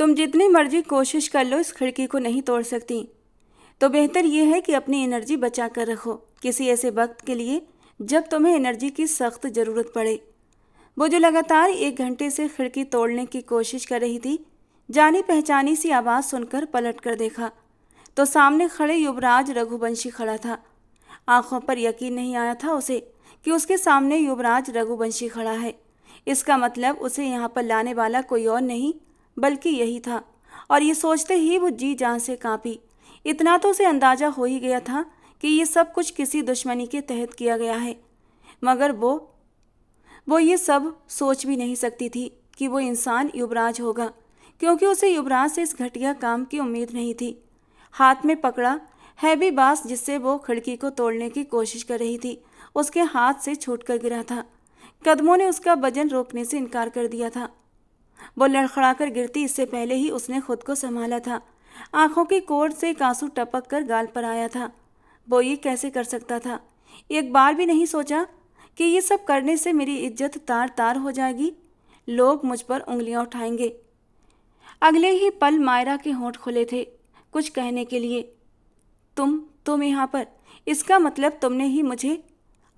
तुम जितनी मर्जी कोशिश कर लो इस खिड़की को नहीं तोड़ सकती। तो बेहतर यह है कि अपनी एनर्जी बचा कर रखो किसी ऐसे वक्त के लिए जब तुम्हें एनर्जी की सख्त ज़रूरत पड़े। वो जो लगातार 1 घंटे से खिड़की तोड़ने की कोशिश कर रही थी, जानी पहचानी सी आवाज़ सुनकर पलट कर देखा तो सामने खड़े युवराज रघुवंशी खड़ा था। आंखों पर यकीन नहीं आया था उसे कि उसके सामने युवराज रघुवंशी खड़ा है। इसका मतलब उसे यहाँ पर लाने वाला कोई और नहीं बल्कि यही था। और ये सोचते ही वो जी जान से कांपी। इतना तो उसे अंदाजा हो ही गया था कि ये सब कुछ किसी दुश्मनी के तहत किया गया है, मगर वो ये सब सोच भी नहीं सकती थी कि वो इंसान युवराज होगा, क्योंकि उसे युवराज से इस घटिया काम की उम्मीद नहीं थी। हाथ में पकड़ा हैवी बांस जिससे वो खिड़की को तोड़ने की कोशिश कर रही थी, उसके हाथ से छूटकर गिरा था। कदमों ने उसका वजन रोकने से इनकार कर दिया था। वो लड़खड़ाकर गिरती इससे पहले ही उसने खुद को संभाला था। आंखों की कोर से एक आंसू टपक कर गाल पर आया था। वो ये कैसे कर सकता था? एक बार भी नहीं सोचा कि ये सब करने से मेरी इज्जत तार तार हो जाएगी, लोग मुझ पर उंगलियां उठाएंगे। अगले ही पल मायरा के होंठ खुले थे कुछ कहने के लिए। तुम यहाँ पर, इसका मतलब तुमने ही मुझे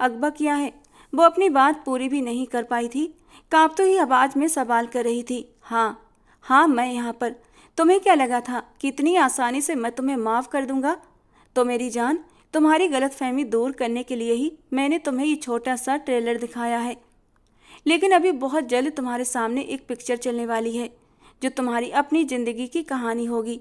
अगवा किया है। वो अपनी बात पूरी भी नहीं कर पाई थी, कांपती हुई आवाज़ में सवाल कर रही थी। हाँ, मैं यहाँ पर। तुम्हें क्या लगा था कि इतनी आसानी से मैं तुम्हें माफ़ कर दूंगा? तो मेरी जान, तुम्हारी गलतफहमी दूर करने के लिए ही मैंने तुम्हें ये छोटा सा ट्रेलर दिखाया है, लेकिन अभी बहुत जल्द तुम्हारे सामने एक पिक्चर चलने वाली है जो तुम्हारी अपनी ज़िंदगी की कहानी होगी।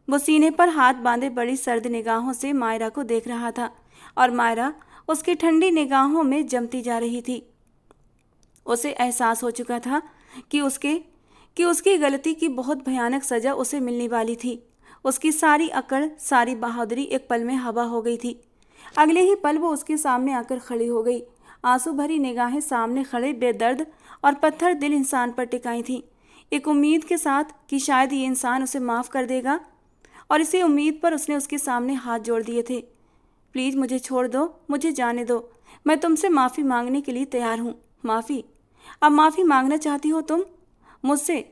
वो सीने पर हाथ बांधे बड़ी सर्द निगाहों से मायरा को देख रहा था और मायरा उसकी ठंडी निगाहों में जमती जा रही थी। उसे एहसास हो चुका था कि उसकी गलती की बहुत भयानक सज़ा उसे मिलने वाली थी। उसकी सारी अकड़, सारी बहादुरी एक पल में हवा हो गई थी। अगले ही पल वो उसके सामने आकर खड़ी हो गई। आंसू भरी निगाहें सामने खड़े बेदर्द और पत्थर दिल इंसान पर टिकाई थीं, एक उम्मीद के साथ कि शायद ये इंसान उसे माफ़ कर देगा। और इसी उम्मीद पर उसने उसके सामने हाथ जोड़ दिए थे। प्लीज़ मुझे छोड़ दो, मुझे जाने दो। मैं तुमसे माफ़ी मांगने के लिए तैयार हूँ। माफ़ी? अब माफ़ी मांगना चाहती हो तुम मुझसे?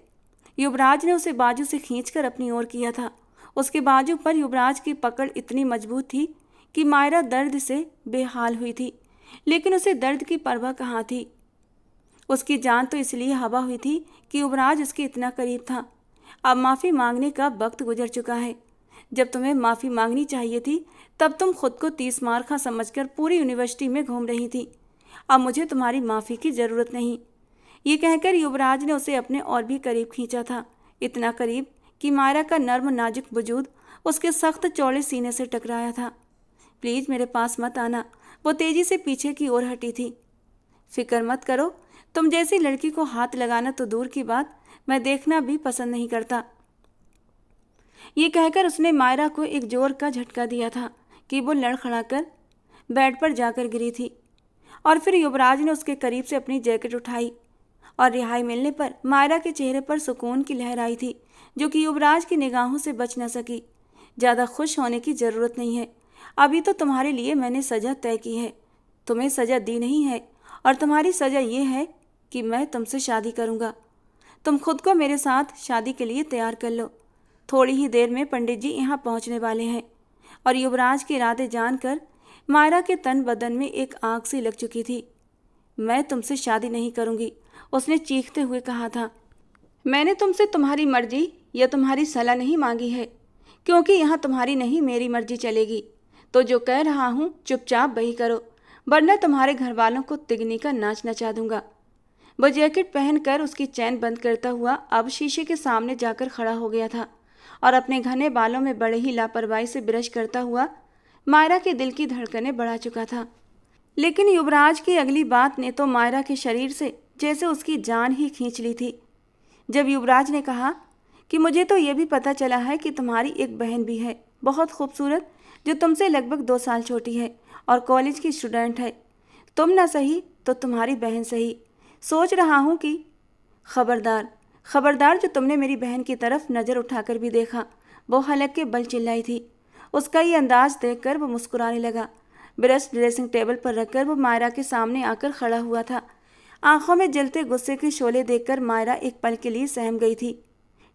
युवराज ने उसे बाजू से खींचकर अपनी ओर किया था। उसके बाजू पर युवराज की पकड़ इतनी मजबूत थी कि मायरा दर्द से बेहाल हुई थी, लेकिन उसे दर्द की परवाह कहाँ थी। उसकी जान तो इसलिए हवा हुई थी कि युवराज उसके इतना करीब था। अब माफ़ी मांगने का वक्त गुजर चुका है। जब तुम्हें माफ़ी मांगनी चाहिए थी तब तुम खुद को 30 मार खा समझकर पूरी यूनिवर्सिटी में घूम रही थी। अब मुझे तुम्हारी माफ़ी की ज़रूरत नहीं। ये कहकर युवराज ने उसे अपने और भी करीब खींचा था, इतना करीब कि मायरा का नर्म नाजुक वजूद उसके सख्त चौड़े सीने से टकराया था। प्लीज़ मेरे पास मत आना। वो तेज़ी से पीछे की ओर हटी थी। फिक्र मत करो, तुम जैसी लड़की को हाथ लगाना तो दूर की बात, मैं देखना भी पसंद नहीं करता। ये कहकर उसने मायरा को एक जोर का झटका दिया था कि वो लड़खड़ाकर बेड पर जाकर गिरी थी। और फिर युवराज ने उसके करीब से अपनी जैकेट उठाई और रिहाई मिलने पर मायरा के चेहरे पर सुकून की लहर आई थी, जो कि युवराज की निगाहों से बच न सकी। ज़्यादा खुश होने की ज़रूरत नहीं है। अभी तो तुम्हारे लिए मैंने सज़ा तय की है, तुम्हें सज़ा दी नहीं है। और तुम्हारी सज़ा ये है कि मैं तुमसे शादी करूँगा। तुम खुद को मेरे साथ शादी के लिए तैयार कर लो। थोड़ी ही देर में पंडित जी यहाँ पहुँचने वाले हैं। और युवराज के इरादे जानकर मायरा के तन बदन में एक आग सी लग चुकी थी। मैं तुमसे शादी नहीं करूँगी, उसने चीखते हुए कहा था। मैंने तुमसे तुम्हारी मर्जी या तुम्हारी सलाह नहीं मांगी है, क्योंकि यहाँ तुम्हारी नहीं मेरी मर्जी चलेगी। तो जो कह रहा हूँ चुपचाप वही करो, वरना तुम्हारे घर वालों को तिगनी का नाच नचा दूंगा। वो जैकेट पहनकर उसकी चैन बंद करता हुआ अब शीशे के सामने जाकर खड़ा हो गया था और अपने घने बालों में बड़े ही लापरवाही से ब्रश करता हुआ मायरा के दिल की धड़कनें बढ़ा चुका था। लेकिन युवराज की अगली बात ने तो मायरा के शरीर से जैसे उसकी जान ही खींच ली थी। जब युवराज ने कहा कि मुझे तो ये भी पता चला है कि तुम्हारी एक बहन भी है, बहुत खूबसूरत, जो तुमसे लगभग 2 साल छोटी है और कॉलेज की स्टूडेंट है। तुम ना सही तो तुम्हारी बहन सही। सोच रहा हूँ कि खबरदार, खबरदार, जो तुमने मेरी बहन की तरफ नज़र उठाकर भी देखा। वो हलक के बल चिल्लाई थी। उसका ये अंदाज देखकर वो मुस्कुराने लगा। ब्रश ड्रेसिंग टेबल पर रखकर वो मायरा के सामने आकर खड़ा हुआ था। आंखों में जलते गुस्से के शोले देखकर मायरा एक पल के लिए सहम गई थी।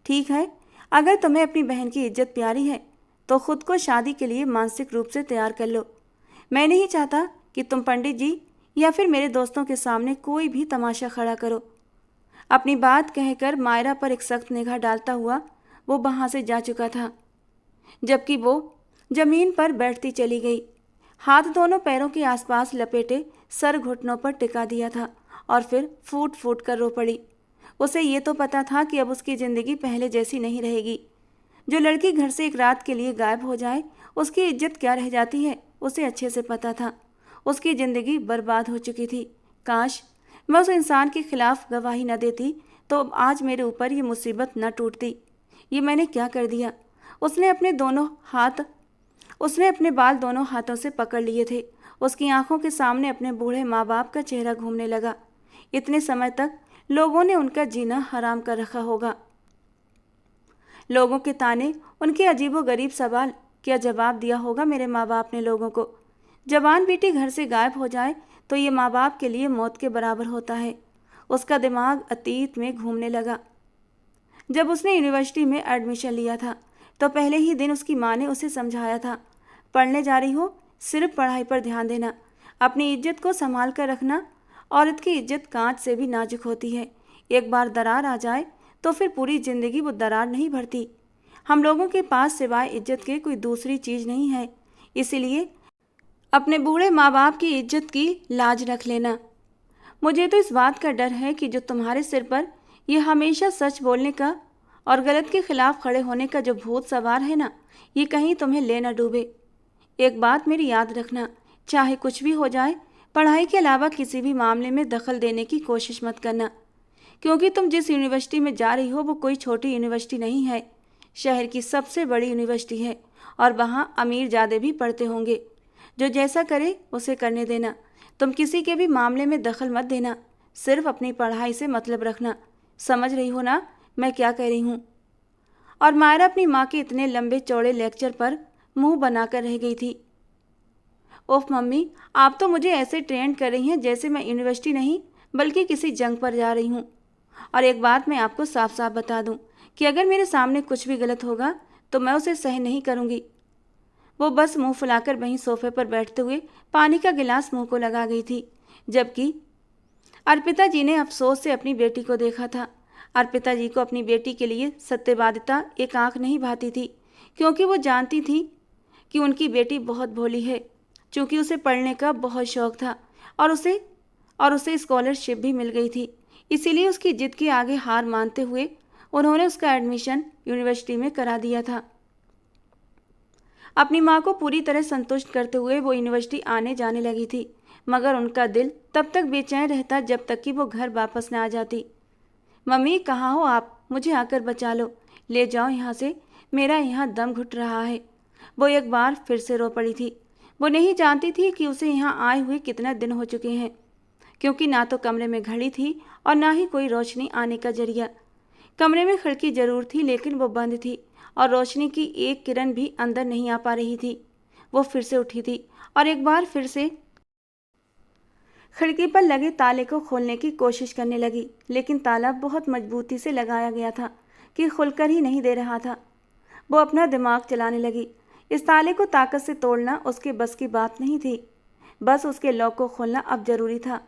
ठीक है, अगर तुम्हें अपनी बहन की इज्जत प्यारी है तो खुद को शादी के लिए मानसिक रूप से तैयार कर लो। मैं नहीं चाहता कि तुम पंडित जी या फिर मेरे दोस्तों के सामने कोई भी तमाशा खड़ा करो। अपनी बात कहकर मायरा पर एक सख्त निगाह डालता हुआ वो वहाँ से जा चुका था, जबकि वो जमीन पर बैठती चली गई, हाथ दोनों पैरों के आसपास लपेटे सर घुटनों पर टिका दिया था और फिर फूट फूट कर रो पड़ी। उसे ये तो पता था कि अब उसकी ज़िंदगी पहले जैसी नहीं रहेगी। जो लड़की घर से एक रात के लिए गायब हो जाए उसकी इज्जत क्या रह जाती है, उसे अच्छे से पता था। उसकी ज़िंदगी बर्बाद हो चुकी थी। काश मैं उस इंसान के खिलाफ गवाही न देती तो आज मेरे ऊपर ये मुसीबत न टूटती। ये मैंने क्या कर दिया। उसने अपने बाल दोनों हाथों से पकड़ लिए थे। उसकी आंखों के सामने अपने बूढ़े माँ बाप का चेहरा घूमने लगा। इतने समय तक लोगों ने उनका जीना हराम कर रखा होगा। लोगों के ताने, उनके अजीबोगरीब सवाल, क्या जवाब दिया होगा मेरे माँ बाप ने लोगों को। जवान बेटी घर से गायब हो जाए तो ये माँ बाप के लिए मौत के बराबर होता है। उसका दिमाग अतीत में घूमने लगा। जब उसने यूनिवर्सिटी में एडमिशन लिया था तो पहले ही दिन उसकी माँ ने उसे समझाया था, पढ़ने जा रही हो, सिर्फ पढ़ाई पर ध्यान देना, अपनी इज्जत को संभाल कर रखना। औरत की इज्जत कांच से भी नाजुक होती है, एक बार दरार आ जाए तो फिर पूरी ज़िंदगी वो दरार नहीं भरती। हम लोगों के पास सिवाय इज्जत के कोई दूसरी चीज़ नहीं है, इसीलिए अपने बूढ़े माँ बाप की इज्जत की लाज रख लेना। मुझे तो इस बात का डर है कि जो तुम्हारे सिर पर यह हमेशा सच बोलने का और गलत के खिलाफ खड़े होने का जो भूत सवार है ना, ये कहीं तुम्हें ले न डूबे। एक बात मेरी याद रखना, चाहे कुछ भी हो जाए, पढ़ाई के अलावा किसी भी मामले में दखल देने की कोशिश मत करना, क्योंकि तुम जिस यूनिवर्सिटी में जा रही हो वो कोई छोटी यूनिवर्सिटी नहीं है, शहर की सबसे बड़ी यूनिवर्सिटी है और वहाँ अमीर ज़्यादा भी पढ़ते होंगे। जो जैसा करे उसे करने देना, तुम किसी के भी मामले में दखल मत देना, सिर्फ अपनी पढ़ाई से मतलब रखना। समझ रही हो ना मैं क्या कह रही हूँ। और मायरा अपनी माँ के इतने लंबे चौड़े लेक्चर पर मुंह बनाकर रह गई थी। ओफ मम्मी, आप तो मुझे ऐसे ट्रेंड कर रही हैं जैसे मैं यूनिवर्सिटी नहीं बल्कि किसी जंग पर जा रही हूँ। और एक बात मैं आपको साफ साफ बता दूँ कि अगर मेरे सामने कुछ भी गलत होगा तो मैं उसे सहन नहीं करूँगी। वो बस मुंह फुलाकर वहीं सोफे पर बैठते हुए पानी का गिलास मुंह को लगा गई थी, जबकि अर्पिता जी ने अफसोस से अपनी बेटी को देखा था। अर्पिता जी को अपनी बेटी के लिए सत्यवादिता एक आंख नहीं भाती थी, क्योंकि वो जानती थी कि उनकी बेटी बहुत भोली है। चूँकि उसे पढ़ने का बहुत शौक था और उसे स्कॉलरशिप भी मिल गई थी, इसीलिए उसकी जिद के आगे हार मानते हुए उन्होंने उसका एडमिशन यूनिवर्सिटी में करा दिया था। अपनी माँ को पूरी तरह संतुष्ट करते हुए वो यूनिवर्सिटी आने जाने लगी थी, मगर उनका दिल तब तक बेचैन रहता जब तक कि वो घर वापस न आ जाती। मम्मी कहाँ हो आप, मुझे आकर बचा लो, ले जाओ यहाँ से, मेरा यहाँ दम घुट रहा है। वो एक बार फिर से रो पड़ी थी। वो नहीं जानती थी कि उसे यहाँ आए हुए कितना दिन हो चुके हैं, क्योंकि ना तो कमरे में घड़ी थी और ना ही कोई रोशनी आने का जरिया। कमरे में खिड़की जरूर थी लेकिन वो बंद थी और रोशनी की एक किरण भी अंदर नहीं आ पा रही थी। वो फिर से उठी थी और एक बार फिर से खिड़की पर लगे ताले को खोलने की कोशिश करने लगी, लेकिन ताला बहुत मजबूती से लगाया गया था कि खुलकर ही नहीं दे रहा था। वो अपना दिमाग चलाने लगी। इस ताले को ताकत से तोड़ना उसके बस की बात नहीं थी, बस उसके लॉक को खोलना अब जरूरी था।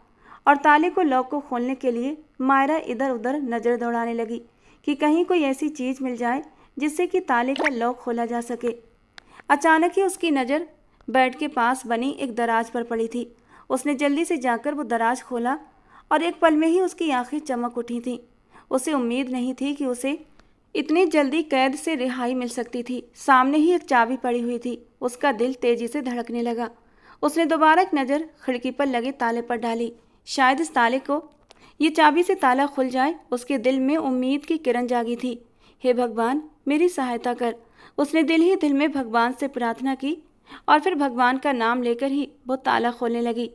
और ताले को लॉक को खोलने के लिए मायरा इधर उधर नज़र दौड़ाने लगी कि कहीं कोई ऐसी चीज़ मिल जाए जिससे कि ताले का लॉक खोला जा सके। अचानक ही उसकी नज़र बेड के पास बनी एक दराज पर पड़ी थी। उसने जल्दी से जाकर वो दराज खोला और एक पल में ही उसकी आंखें चमक उठी थीं। उसे उम्मीद नहीं थी कि उसे इतनी जल्दी कैद से रिहाई मिल सकती थी। सामने ही एक चाबी पड़ी हुई थी। उसका दिल तेजी से धड़कने लगा। उसने दोबारा एक नज़र खिड़की पर लगे ताले पर डाली। शायद इस ताले को ये चाबी से ताला खुल जाए। उसके दिल में उम्मीद की किरण जागी थी। हे भगवान, मेरी सहायता कर। उसने दिल ही दिल में भगवान से प्रार्थना की और फिर भगवान का नाम लेकर ही वो ताला खोलने लगी।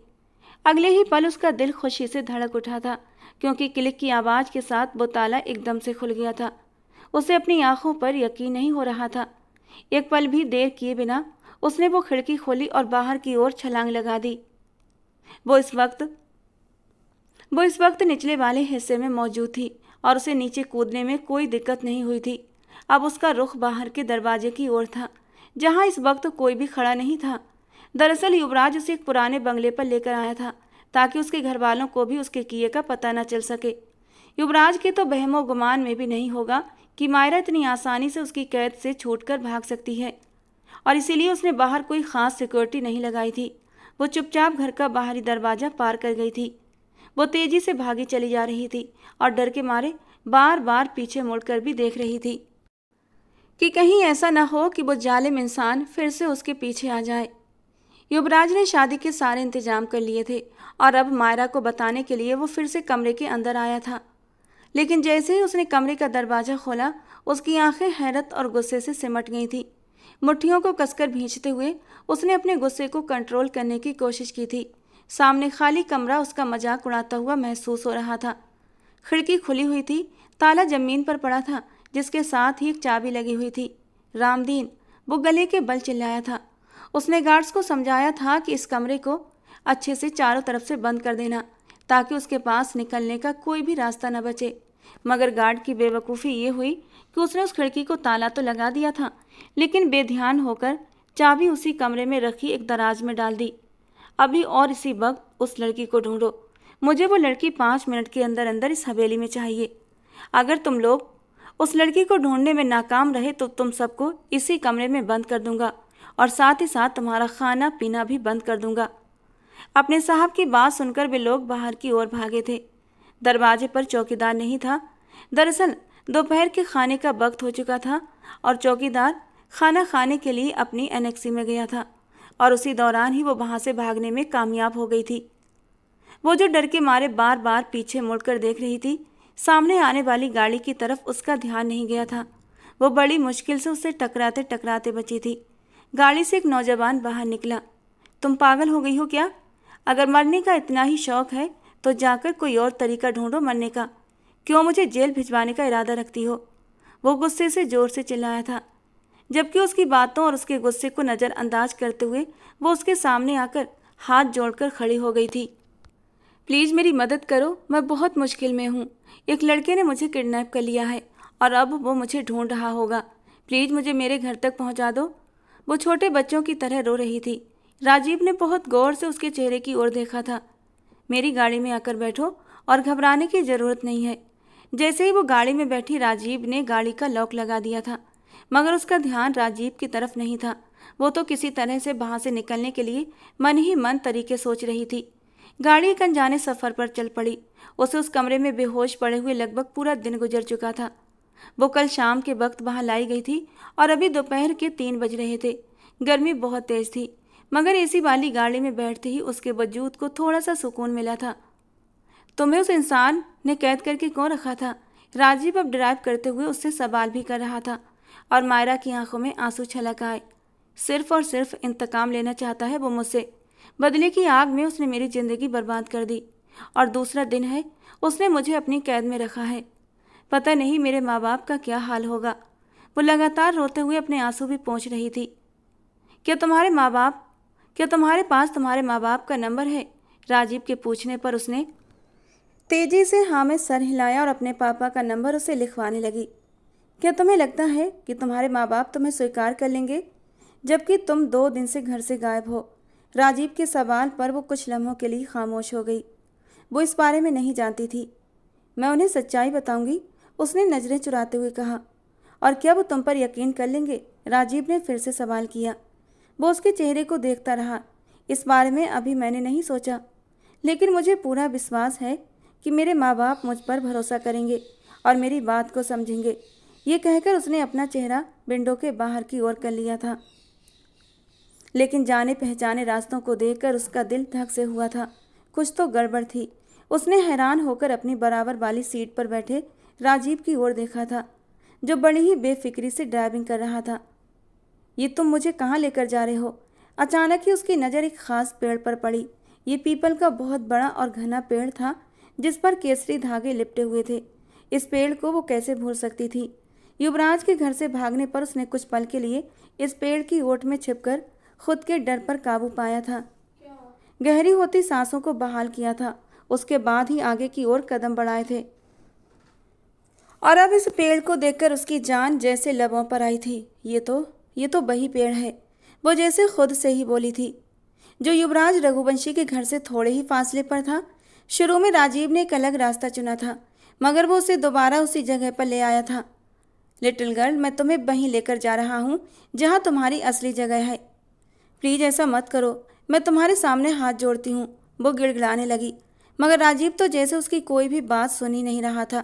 अगले ही पल उसका दिल खुशी से धड़क उठा था, क्योंकि क्लिक की आवाज़ के साथ वो ताला एकदम से खुल गया था। उसे अपनी आंखों पर यकीन नहीं हो रहा था। एक पल भी देर किए बिना उसने वो खिड़की खोली और बाहर की ओर छलांग लगा दी। वो इस वक्त निचले वाले हिस्से में मौजूद थी और उसे नीचे कूदने में कोई दिक्कत नहीं हुई थी। अब उसका रुख बाहर के दरवाजे की ओर था, जहां इस वक्त कोई भी खड़ा नहीं था। दरअसल युवराज उसे एक पुराने बंगले पर लेकर आया था, ताकि उसके घर वालों को भी उसके किए का पता न चल सके। युवराज के तो बहमो गुमान में भी नहीं होगा कि मायरा इतनी आसानी से उसकी कैद से छूटकर भाग सकती है, और इसीलिए उसने बाहर कोई खास सिक्योरिटी नहीं लगाई थी। वो चुपचाप घर का बाहरी दरवाजा पार कर गई थी। वो तेजी से भागी चली जा रही थी और डर के मारे बार बार पीछे मुड़कर भी देख रही थी कि कहीं ऐसा न हो कि वो जालिम इंसान फिर से उसके पीछे आ जाए। युवराज ने शादी के सारे इंतजाम कर लिए थे और अब मायरा को बताने के लिए वो फिर से कमरे के अंदर आया था। लेकिन जैसे ही उसने कमरे का दरवाज़ा खोला, उसकी आंखें हैरत और गुस्से से सिमट गई थी। मुट्ठियों को कसकर भींचते हुए उसने अपने गुस्से को कंट्रोल करने की कोशिश की थी। सामने खाली कमरा उसका मजाक उड़ाता हुआ महसूस हो रहा था। खिड़की खुली हुई थी, ताला जमीन पर पड़ा था, जिसके साथ ही एक चाबी लगी हुई थी। रामदीन, वो गले के बल चिल्लाया था। उसने गार्ड्स को समझाया था कि इस कमरे को अच्छे से चारों तरफ से बंद कर देना, ताकि उसके पास निकलने का कोई भी रास्ता न बचे। मगर गार्ड की बेवकूफ़ी ये हुई कि उसने उस खिड़की को ताला तो लगा दिया था, लेकिन बेध्यान होकर चाबी उसी कमरे में रखी एक दराज में डाल दी। अभी और इसी वक्त उस लड़की को ढूंढो। मुझे वो लड़की 5 मिनट के अंदर अंदर इस हवेली में चाहिए। अगर तुम लोग उस लड़की को ढूंढने में नाकाम रहे तो तुम सबको इसी कमरे में बंद कर दूंगा, और साथ ही साथ तुम्हारा खाना पीना भी बंद कर दूंगा। अपने साहब की बात सुनकर वे लोग बाहर की ओर भागे थे। दरवाजे पर चौकीदार नहीं था। दरअसल दोपहर के खाने का वक्त हो चुका था और चौकीदार खाना खाने के लिए अपनी एनेक्सी में गया था, और उसी दौरान ही वो वहां से भागने में कामयाब हो गई थी। वो जो डर के मारे बार बार पीछे मुड़कर देख रही थी, सामने आने वाली गाड़ी की तरफ उसका ध्यान नहीं गया था। वो बड़ी मुश्किल से उससे टकराते टकराते बची थी। गाड़ी से एक नौजवान बाहर निकला। तुम पागल हो गई हो क्या? अगर मरने का इतना ही शौक है तो जाकर कोई और तरीका ढूंढो मरने का। क्यों मुझे जेल भिजवाने का इरादा रखती हो? वो गुस्से से जोर से चिल्लाया था, जबकि उसकी बातों और उसके गुस्से को नज़रअंदाज करते हुए वो उसके सामने आकर हाथ जोड़कर खड़ी हो गई थी। प्लीज़ मेरी मदद करो, मैं बहुत मुश्किल में हूँ। एक लड़के ने मुझे किडनैप कर लिया है और अब वो मुझे ढूंढ रहा होगा। प्लीज़ मुझे मेरे घर तक पहुँचा दो। वो छोटे बच्चों की तरह रो रही थी। राजीव ने बहुत गौर से उसके चेहरे की ओर देखा था। मेरी गाड़ी में आकर बैठो और घबराने की ज़रूरत नहीं है। जैसे ही वो गाड़ी में बैठी, राजीव ने गाड़ी का लॉक लगा दिया था, मगर उसका ध्यान राजीव की तरफ नहीं था। वो तो किसी तरह से वहाँ से निकलने के लिए मन ही मन तरीके सोच रही थी। गाड़ी एक अनजाने सफ़र पर चल पड़ी। उसे उस कमरे में बेहोश पड़े हुए लगभग पूरा दिन गुजर चुका था। वो कल शाम के वक्त वहाँ लाई गई थी और अभी दोपहर के 3 बज रहे थे। गर्मी बहुत तेज़ थी, मगर एसी वाली गाड़ी में बैठते ही उसके वजूद को थोड़ा सा सुकून मिला था। तुम्हें उस इंसान ने कैद करके क्यों रखा था? राजीव अब ड्राइव करते हुए उससे सवाल भी कर रहा था, और मायरा की आंखों में आंसू छलक आए। सिर्फ और सिर्फ इंतकाम लेना चाहता है वो मुझसे। बदले की आग में उसने मेरी ज़िंदगी बर्बाद कर दी, और दूसरा दिन है उसने मुझे अपनी कैद में रखा है। पता नहीं मेरे माँ बाप का क्या हाल होगा। वो लगातार रोते हुए अपने आंसू भी पोंछ रही थी। क्या तुम्हारे पास तुम्हारे माँ बाप का नंबर है? राजीव के पूछने पर उसने तेजी से हाँ में सर हिलाया और अपने पापा का नंबर उसे लिखवाने लगी। क्या तुम्हें लगता है कि तुम्हारे माँ बाप तुम्हें स्वीकार कर लेंगे, जबकि तुम 2 दिन से घर से गायब हो? राजीव के सवाल पर वो कुछ लम्हों के लिए खामोश हो गई। वो इस बारे में नहीं जानती थी। मैं उन्हें सच्चाई बताऊंगी, उसने नज़रें चुराते हुए कहा। और क्या वो तुम पर यकीन कर लेंगे? राजीव ने फिर से सवाल किया। वो उसके चेहरे को देखता रहा। इस बारे में अभी मैंने नहीं सोचा, लेकिन मुझे पूरा विश्वास है कि मेरे माँ बाप मुझ पर भरोसा करेंगे और मेरी बात को समझेंगे। ये कहकर उसने अपना चेहरा विंडो के बाहर की ओर कर लिया था। लेकिन जाने पहचाने रास्तों को देखकर उसका दिल धक से हुआ था। कुछ तो गड़बड़ थी। उसने हैरान होकर अपनी बराबर वाली सीट पर बैठे राजीव की ओर देखा था, जो बड़ी ही बेफिक्री से ड्राइविंग कर रहा था। ये तुम मुझे कहाँ लेकर जा रहे हो? अचानक ही उसकी नज़र एक खास पेड़ पर पड़ी। ये पीपल का बहुत बड़ा और घना पेड़ था, जिस पर केसरी धागे लिपटे हुए थे। इस पेड़ को वो कैसे भूल सकती थी? युवराज के घर से भागने पर उसने कुछ पल के लिए इस पेड़ की ओट में छिपकर खुद के डर पर काबू पाया था। गहरी होती सांसों को बहाल किया था। उसके बाद ही आगे की ओर कदम बढ़ाए थे। और अब इस पेड़ को देखकर उसकी जान जैसे लबों पर आई थी। ये तो वही पेड़ है, वो जैसे खुद से ही बोली थी, जो युवराज रघुवंशी के घर से थोड़े ही फासले पर था। शुरू में राजीव ने एक अलग रास्ता चुना था, मगर वो उसे दोबारा उसी जगह पर ले आया था। लिटिल गर्ल, मैं तुम्हें वहीं लेकर जा रहा हूँ जहाँ तुम्हारी असली जगह है। प्लीज ऐसा मत करो, मैं तुम्हारे सामने हाथ जोड़ती हूँ, वो गिड़गिड़ाने लगी। मगर राजीव तो जैसे उसकी कोई भी बात सुनी नहीं रहा था।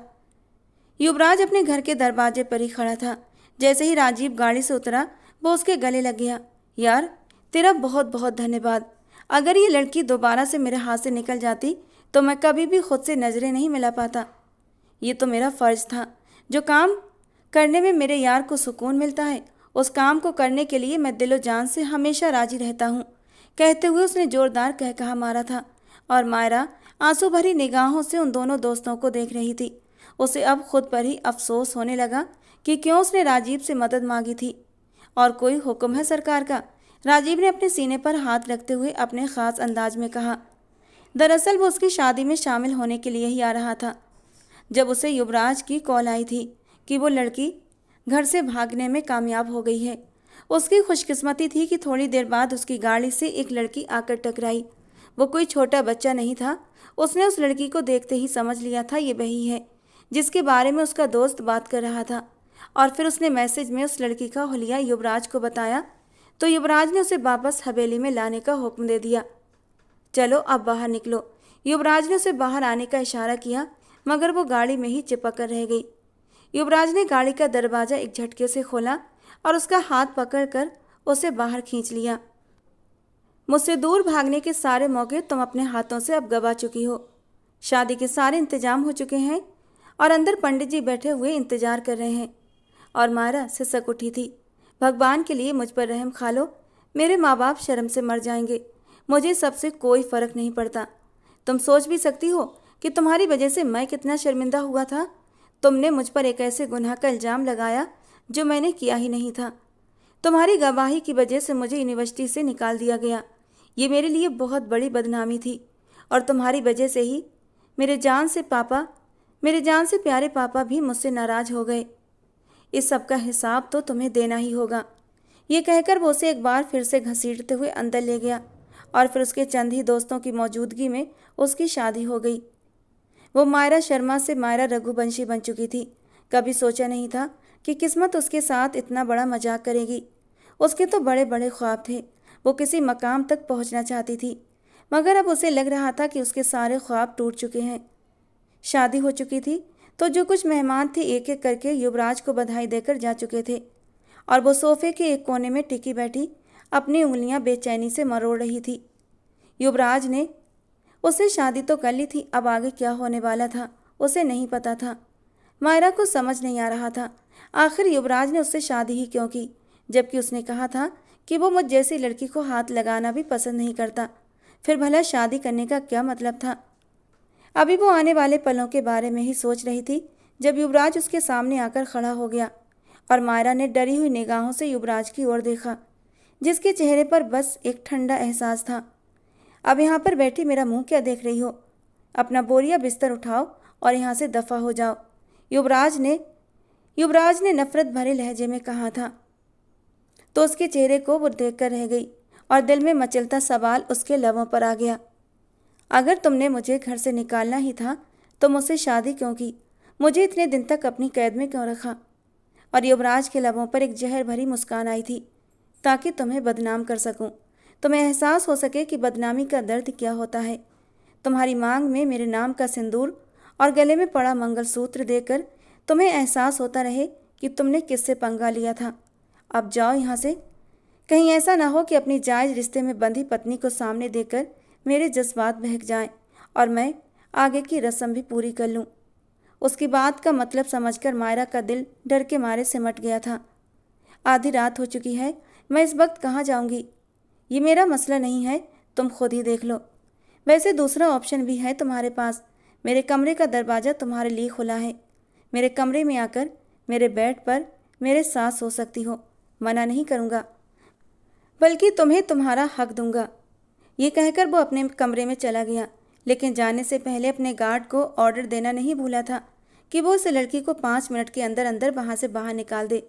युवराज अपने घर के दरवाजे पर ही खड़ा था। जैसे ही राजीव गाड़ी से उतरा, वो उसके गले लग गया। यार, तेरा बहुत बहुत धन्यवाद। अगर ये लड़की दोबारा से मेरे हाथ से निकल जाती तो मैं कभी भी खुद से नजरें नहीं मिला पाता। ये तो मेरा फर्ज था। जो काम करने में मेरे यार को सुकून मिलता है, उस काम को करने के लिए मैं दिलो जान से हमेशा राजी रहता हूँ। कहते हुए उसने जोरदार कहकहा मारा था और मायरा आंसू भरी निगाहों से उन दोनों दोस्तों को देख रही थी। उसे अब खुद पर ही अफसोस होने लगा कि क्यों उसने राजीव से मदद मांगी थी। और कोई हुक्म है सरकार का? राजीव ने अपने सीने पर हाथ रखते हुए अपने खास अंदाज में कहा। दरअसल वो उसकी शादी में शामिल होने के लिए ही आ रहा था, जब उसे युवराज की कॉल आई थी कि वो लड़की घर से भागने में कामयाब हो गई है। उसकी खुशकिस्मती थी कि थोड़ी देर बाद उसकी गाड़ी से एक लड़की आकर टकराई। वो कोई छोटा बच्चा नहीं था। उसने उस लड़की को देखते ही समझ लिया था ये वही है जिसके बारे में उसका दोस्त बात कर रहा था। और फिर उसने मैसेज में उस लड़की का हुलिया युवराज को बताया तो युवराज ने उसे वापस हवेली में लाने का हुक्म दे दिया। चलो अब बाहर निकलो। युवराज ने उसे बाहर आने का इशारा किया, मगर वो गाड़ी में ही चिपक कर रह गई। युवराज ने गाड़ी का दरवाज़ा एक झटके से खोला और उसका हाथ पकड़कर उसे बाहर खींच लिया। मुझसे दूर भागने के सारे मौके तुम अपने हाथों से अब गवा चुकी हो। शादी के सारे इंतजाम हो चुके हैं और अंदर पंडित जी बैठे हुए इंतजार कर रहे हैं। और मायरा सिसक उठी थी। भगवान के लिए मुझ पर रहम खा लो। मेरे माँ बाप शर्म से मर जाएंगे। मुझे सबसे कोई फ़र्क नहीं पड़ता। तुम सोच भी सकती हो कि तुम्हारी वजह से मैं कितना शर्मिंदा हुआ था। तुमने मुझ पर एक ऐसे गुनाह का इल्ज़ाम लगाया जो मैंने किया ही नहीं था। तुम्हारी गवाही की वजह से मुझे यूनिवर्सिटी से निकाल दिया गया। ये मेरे लिए बहुत बड़ी बदनामी थी और तुम्हारी वजह से ही मेरे जान से प्यारे पापा भी मुझसे नाराज़ हो गए। इस सब का हिसाब तो तुम्हें देना ही होगा। ये कहकर वो उसे एक बार फिर से घसीटते हुए अंदर ले गया और फिर उसके चंद ही दोस्तों की मौजूदगी में उसकी शादी हो गई। वो मायरा शर्मा से मायरा रघुवंशी बन चुकी थी। कभी सोचा नहीं था कि किस्मत उसके साथ इतना बड़ा मजाक करेगी। उसके तो बड़े बड़े ख्वाब थे। वो किसी मकाम तक पहुंचना चाहती थी, मगर अब उसे लग रहा था कि उसके सारे ख्वाब टूट चुके हैं। शादी हो चुकी थी तो जो कुछ मेहमान थे एक एक करके युवराज को बधाई देकर जा चुके थे और वो सोफे के एक कोने में टिकी बैठी अपनी उंगलियां बेचैनी से मरोड़ रही थी। युवराज ने उससे शादी तो कर ली थी, अब आगे क्या होने वाला था उसे नहीं पता था। मायरा को समझ नहीं आ रहा था आखिर युवराज ने उससे शादी ही क्यों की, जबकि उसने कहा था कि वो मुझ जैसी लड़की को हाथ लगाना भी पसंद नहीं करता। फिर भला शादी करने का क्या मतलब था? अभी वो आने वाले पलों के बारे में ही सोच रही थी जब युवराज उसके सामने आकर खड़ा हो गया और मायरा ने डरी हुई निगाहों से युवराज की ओर देखा, जिसके चेहरे पर बस एक ठंडा एहसास था। अब यहाँ पर बैठी मेरा मुंह क्या देख रही हो? अपना बोरिया बिस्तर उठाओ और यहाँ से दफ़ा हो जाओ, युवराज ने नफरत भरे लहजे में कहा था। तो उसके चेहरे को वो देख कर रह गई और दिल में मचलता सवाल उसके लबों पर आ गया। अगर तुमने मुझे घर से निकालना ही था तो मुझसे शादी क्यों की? मुझे इतने दिन तक अपनी कैद में क्यों रखा? और युवराज के लबों पर एक जहर भरी मुस्कान आई थी, ताकि तुम्हें बदनाम कर सकूं, तुम्हें एहसास हो सके कि बदनामी का दर्द क्या होता है। तुम्हारी मांग में मेरे नाम का सिंदूर और गले में पड़ा मंगलसूत्र देकर तुम्हें एहसास होता रहे कि तुमने किससे पंगा लिया था। अब जाओ यहाँ से। कहीं ऐसा ना हो कि अपनी जायज़ रिश्ते में बंधी पत्नी को सामने देकर मेरे जज्बात बहक जाएं और मैं आगे की रस्म भी पूरी कर लूँ। उसकी बात का मतलब समझकर मायरा का दिल डर के मारे सिमट गया था। आधी रात हो चुकी है, मैं इस वक्त कहाँ जाऊँगी? ये मेरा मसला नहीं है, तुम खुद ही देख लो। वैसे दूसरा ऑप्शन भी है तुम्हारे पास। मेरे कमरे का दरवाज़ा तुम्हारे लिए खुला है। मेरे कमरे में आकर मेरे बेड पर मेरे साथ सो सकती हो, मना नहीं करूँगा, बल्कि तुम्हें तुम्हारा हक दूंगा। ये कहकर वो अपने कमरे में चला गया, लेकिन जाने से पहले अपने गार्ड को ऑर्डर देना नहीं भूला था कि वो उस लड़की को 5 मिनट के अंदर अंदर वहाँ से बाहर निकाल दे।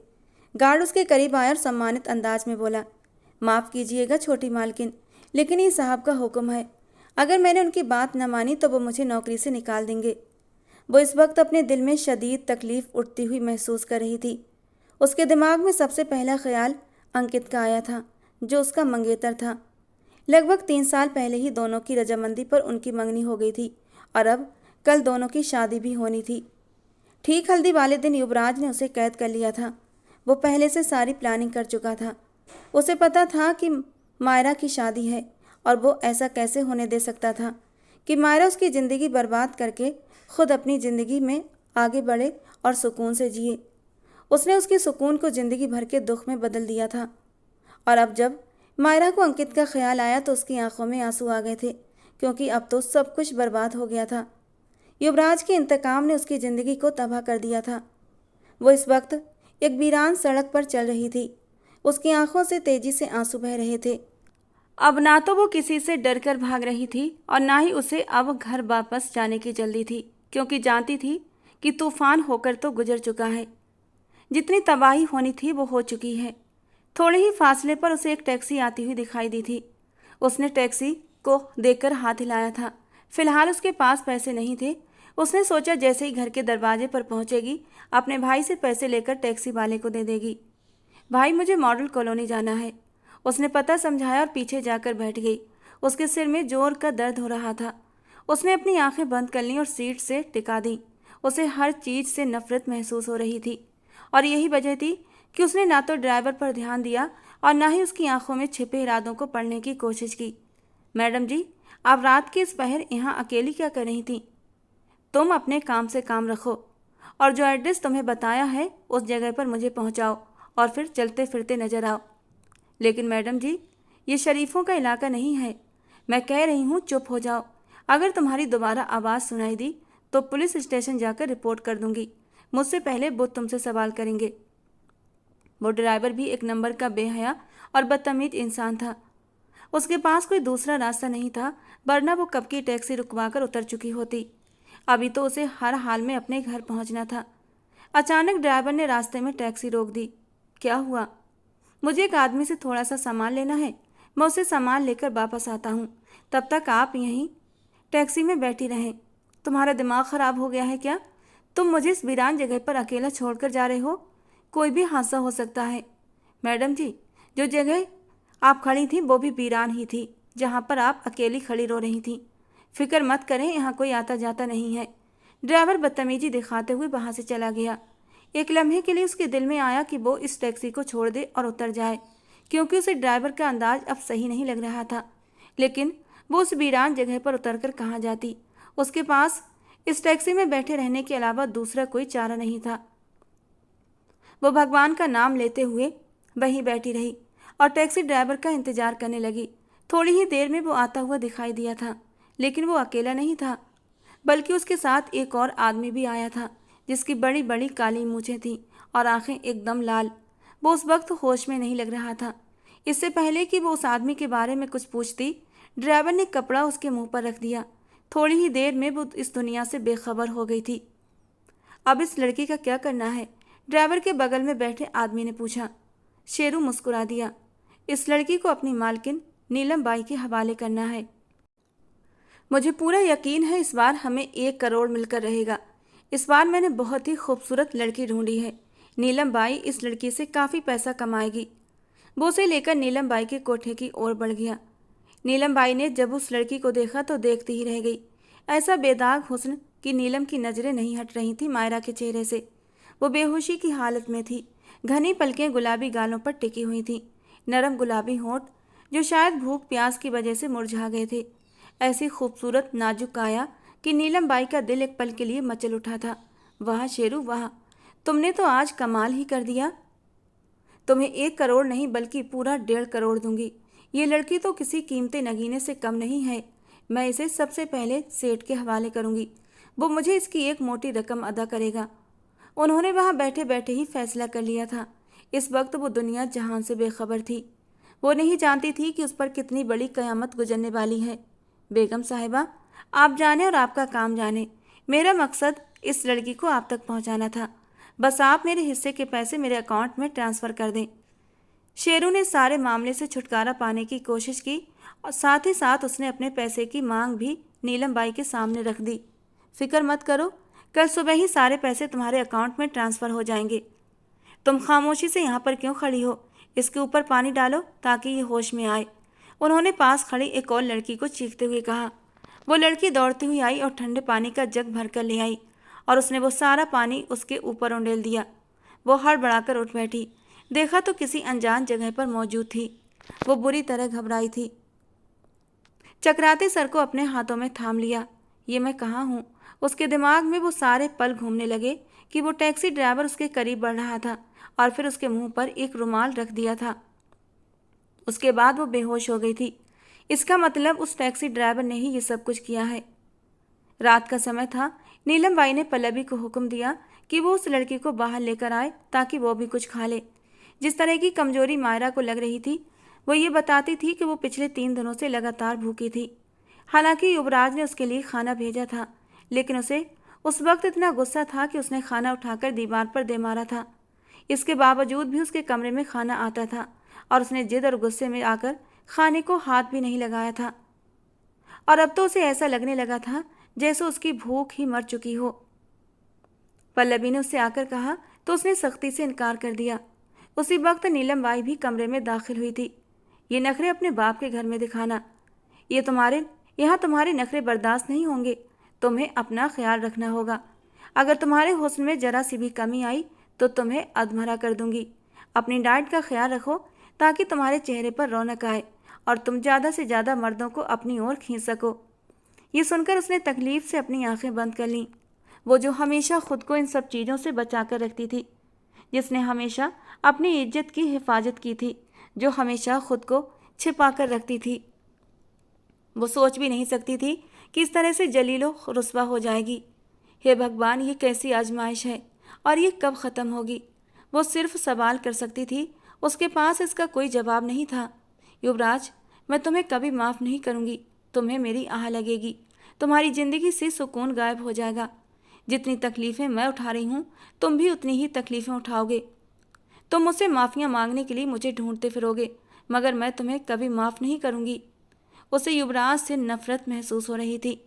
गार्ड उसके करीब आया और सम्मानित अंदाज में बोला, माफ़ कीजिएगा छोटी मालकिन, लेकिन ये साहब का हुक्म है। अगर मैंने उनकी बात न मानी तो वो मुझे नौकरी से निकाल देंगे। वो इस वक्त अपने दिल में शदीद तकलीफ उठती हुई महसूस कर रही थी। उसके दिमाग में सबसे पहला ख्याल अंकित का आया था, जो उसका मंगेतर था। लगभग 3 साल पहले ही दोनों की रजामंदी पर उनकी मंगनी हो गई थी और अब कल दोनों की शादी भी होनी थी। ठीक हल्दी वाले दिन युवराज ने उसे कैद कर लिया था। वो पहले से सारी प्लानिंग कर चुका था। उसे पता था कि मायरा की शादी है और वो ऐसा कैसे होने दे सकता था कि मायरा उसकी ज़िंदगी बर्बाद करके खुद अपनी ज़िंदगी में आगे बढ़े और सुकून से जिए। उसने उसके सुकून को ज़िंदगी भर के दुख में बदल दिया था। और अब जब मायरा को अंकित का ख्याल आया तो उसकी आंखों में आंसू आ गए थे, क्योंकि अब तो सब कुछ बर्बाद हो गया था। युवराज के इंतकाम ने उसकी ज़िंदगी को तबाह कर दिया था। वो इस वक्त एक वीरान सड़क पर चल रही थी। उसकी आंखों से तेजी से आंसू बह रहे थे। अब ना तो वो किसी से डर कर भाग रही थी और ना ही उसे अब घर वापस जाने की जल्दी थी, क्योंकि जानती थी कि तूफान होकर तो गुजर चुका है। जितनी तबाही होनी थी वो हो चुकी है। थोड़े ही फासले पर उसे एक टैक्सी आती हुई दिखाई दी थी। उसने टैक्सी को देखकर हाथ हिलाया था। फिलहाल उसके पास पैसे नहीं थे। उसने सोचा जैसे ही घर के दरवाजे पर पहुंचेगी अपने भाई से पैसे लेकर टैक्सी वाले को दे देगी। भाई, मुझे मॉडल कॉलोनी जाना है। उसने पता समझाया और पीछे जाकर बैठ गई। उसके सिर में जोर का दर्द हो रहा था। उसने अपनी आंखें बंद कर लीं और सीट से टिका दी। उसे हर चीज़ से नफरत महसूस हो रही थी और यही वजह थी कि उसने ना तो ड्राइवर पर ध्यान दिया और ना ही उसकी आंखों में छिपे इरादों को पढ़ने की कोशिश की। मैडम जी, आप रात के इस पहर यहाँ अकेली क्या कर रही थी? तुम अपने काम से काम रखो और जो एड्रेस तुम्हें बताया है उस जगह पर मुझे पहुँचाओ और फिर चलते फिरते नजर आओ। लेकिन मैडम जी, ये शरीफों का इलाका नहीं है। मैं कह रही हूँ चुप हो जाओ। अगर तुम्हारी दोबारा आवाज़ सुनाई दी तो पुलिस स्टेशन जाकर रिपोर्ट कर दूंगी। मुझसे पहले वो तुमसे सवाल करेंगे। वो ड्राइवर भी एक नंबर का बेहया और बदतमीज इंसान था। उसके पास कोई दूसरा रास्ता नहीं था, वरना वो कब की टैक्सी रुकवाकर उतर चुकी होती। अभी तो उसे हर हाल में अपने घर पहुंचना था। अचानक ड्राइवर ने रास्ते में टैक्सी रोक दी। क्या हुआ? मुझे एक आदमी से थोड़ा सा सामान लेना है। मैं उसे सामान लेकर वापस आता हूँ। तब तक आप यहीं टैक्सी में बैठी रहें। तुम्हारा दिमाग ख़राब हो गया है क्या? तुम मुझे इस वीरान जगह पर अकेला छोड़कर जा रहे हो। कोई भी हादसा हो सकता है। मैडम जी, जो जगह आप खड़ी थी वो भी वीरान ही थी, जहाँ पर आप अकेली खड़ी रो रही थी। फिक्र मत करें, यहाँ कोई आता जाता नहीं है। ड्राइवर बदतमीजी दिखाते हुए वहाँ से चला गया। एक लम्हे के लिए उसके दिल में आया कि वो इस टैक्सी को छोड़ दे और उतर जाए, क्योंकि उसे ड्राइवर का अंदाज अब सही नहीं लग रहा था। लेकिन वो उस वीरान जगह पर उतरकर कहाँ जाती? उसके पास इस टैक्सी में बैठे रहने के अलावा दूसरा कोई चारा नहीं था। वो भगवान का नाम लेते हुए वहीं बैठी रही और टैक्सी ड्राइवर का इंतजार करने लगी। थोड़ी ही देर में वो आता हुआ दिखाई दिया था, लेकिन वो अकेला नहीं था, बल्कि उसके साथ एक और आदमी भी आया था, जिसकी बड़ी बड़ी काली मूछें थीं और आंखें एकदम लाल। वो उस वक्त होश में नहीं लग रहा था। इससे पहले कि वो उस आदमी के बारे में कुछ पूछती, ड्राइवर ने कपड़ा उसके मुंह पर रख दिया। थोड़ी ही देर में वो इस दुनिया से बेखबर हो गई थी। अब इस लड़की का क्या करना है? ड्राइवर के बगल में बैठे आदमी ने पूछा। शेरू मुस्कुरा दिया। इस लड़की को अपनी मालकिन नीलम बाई के हवाले करना है। मुझे पूरा यकीन है इस बार हमें 1 करोड़ मिलकर रहेगा। इस बार मैंने बहुत ही खूबसूरत लड़की ढूंढी है। नीलम बाई इस लड़की से काफ़ी पैसा कमाएगी। वो उसे लेकर नीलम बाई के कोठे की ओर बढ़ गया। नीलम बाई ने जब उस लड़की को देखा तो देखती ही रह गई। ऐसा बेदाग हुस्न कि नीलम की नज़रें नहीं हट रही थी मायरा के चेहरे से। वो बेहोशी की हालत में थी। घनी पलकें गुलाबी गालों पर टिकी हुई थीं, नरम गुलाबी होंठ जो शायद भूख प्यास की वजह से मुरझा गए थे। ऐसी खूबसूरत नाजुक काया कि नीलम बाई का दिल एक पल के लिए मचल उठा था। वाह शेरू वाह, तुमने तो आज कमाल ही कर दिया। तुम्हें 1 करोड़ नहीं बल्कि पूरा 1.5 करोड़ दूंगी। ये लड़की तो किसी कीमती नगीने से कम नहीं है। मैं इसे सबसे पहले सेठ के हवाले करूंगी। वो मुझे इसकी एक मोटी रकम अदा करेगा। उन्होंने वहां बैठे बैठे ही फैसला कर लिया था। इस वक्त वो दुनिया जहान से बेखबर थी। वो नहीं जानती थी कि उस पर कितनी बड़ी कयामत गुजरने वाली है। बेगम साहिबा, आप जाने और आपका काम जाने। मेरा मकसद इस लड़की को आप तक पहुंचाना था। बस आप मेरे हिस्से के पैसे मेरे अकाउंट में ट्रांसफ़र कर दें। शेरू ने सारे मामले से छुटकारा पाने की कोशिश की और साथ ही साथ उसने अपने पैसे की मांग भी नीलम बाई के सामने रख दी। फिक्र मत करो, कल सुबह ही सारे पैसे तुम्हारे अकाउंट में ट्रांसफ़र हो जाएंगे। तुम खामोशी से यहाँ पर क्यों खड़ी हो? इसके ऊपर पानी डालो ताकि ये होश में आए। उन्होंने पास खड़ी एक और लड़की को चीखते हुए कहा। वो लड़की दौड़ती हुई आई और ठंडे पानी का जग भर कर ले आई और उसने वो सारा पानी उसके ऊपर उंडेल दिया। वो हड़बड़ाकर उठ बैठी। देखा तो किसी अनजान जगह पर मौजूद थी। वो बुरी तरह घबराई थी। चकराते सर को अपने हाथों में थाम लिया। ये मैं कहाँ हूँ? उसके दिमाग में वो सारे पल घूमने लगे कि वो टैक्सी ड्राइवर उसके करीब बढ़ रहा था और फिर उसके मुंह पर एक रुमाल रख दिया था। उसके बाद वो बेहोश हो गई थी। इसका मतलब उस टैक्सी ड्राइवर ने ही ये सब कुछ किया है। रात का समय था। नीलम बाई ने पल्लवी को हुक्म दिया कि वो उस लड़की को बाहर लेकर आए ताकि वो भी कुछ खा ले। जिस तरह की कमजोरी मायरा को लग रही थी वो ये बताती थी कि वो पिछले 3 दिनों से लगातार भूखी थी। हालांकि युवराज ने उसके लिए खाना भेजा था, लेकिन उसे उस वक्त इतना गुस्सा था कि उसने खाना उठाकर दीवार पर दे मारा था। इसके बावजूद भी उसके कमरे में खाना आता था और उसने जिद और गुस्से में आकर खाने को हाथ भी नहीं लगाया था। और अब तो उसे ऐसा लगने लगा था जैसे उसकी भूख ही मर चुकी हो। पल्लवी ने उससे आकर कहा तो उसने सख्ती से इनकार कर दिया। उसी वक्त नीलम बाई भी कमरे में दाखिल हुई थी। ये नखरे अपने बाप के घर में दिखाना, यहाँ तुम्हारे नखरे बर्दाश्त नहीं होंगे। तुम्हें अपना ख्याल रखना होगा। अगर तुम्हारे हुस्न में जरा सी भी कमी आई तो तुम्हें अधमरा कर दूंगी। अपनी डाइट का ख्याल रखो ताकि तुम्हारे चेहरे पर रौनक आए और तुम ज़्यादा से ज़्यादा मर्दों को अपनी ओर खींच सको। ये सुनकर उसने तकलीफ से अपनी आंखें बंद कर लीं। वो जो हमेशा खुद को इन सब चीज़ों से बचा कर रखती थी, जिसने हमेशा अपनी इज्जत की हिफाजत की थी, जो हमेशा खुद को छिपा कर रखती थी, वो सोच भी नहीं सकती थी कि इस तरह से जलीलो रुस्वा हो जाएगी। हे भगवान, ये कैसी आजमाइश है और ये कब ख़त्म होगी? वो सिर्फ सवाल कर सकती थी, उसके पास इसका कोई जवाब नहीं था। युवराज, मैं तुम्हें कभी माफ़ नहीं करूँगी। तुम्हें मेरी आह लगेगी। तुम्हारी ज़िंदगी से सुकून गायब हो जाएगा। जितनी तकलीफ़ें मैं उठा रही हूँ तुम भी उतनी ही तकलीफ़ें उठाओगे। तुम मुझसे माफ़ियाँ मांगने के लिए मुझे ढूंढते फिरोगे, मगर मैं तुम्हें कभी माफ़ नहीं करूँगी। उसे युवराज से नफरत महसूस हो रही थी।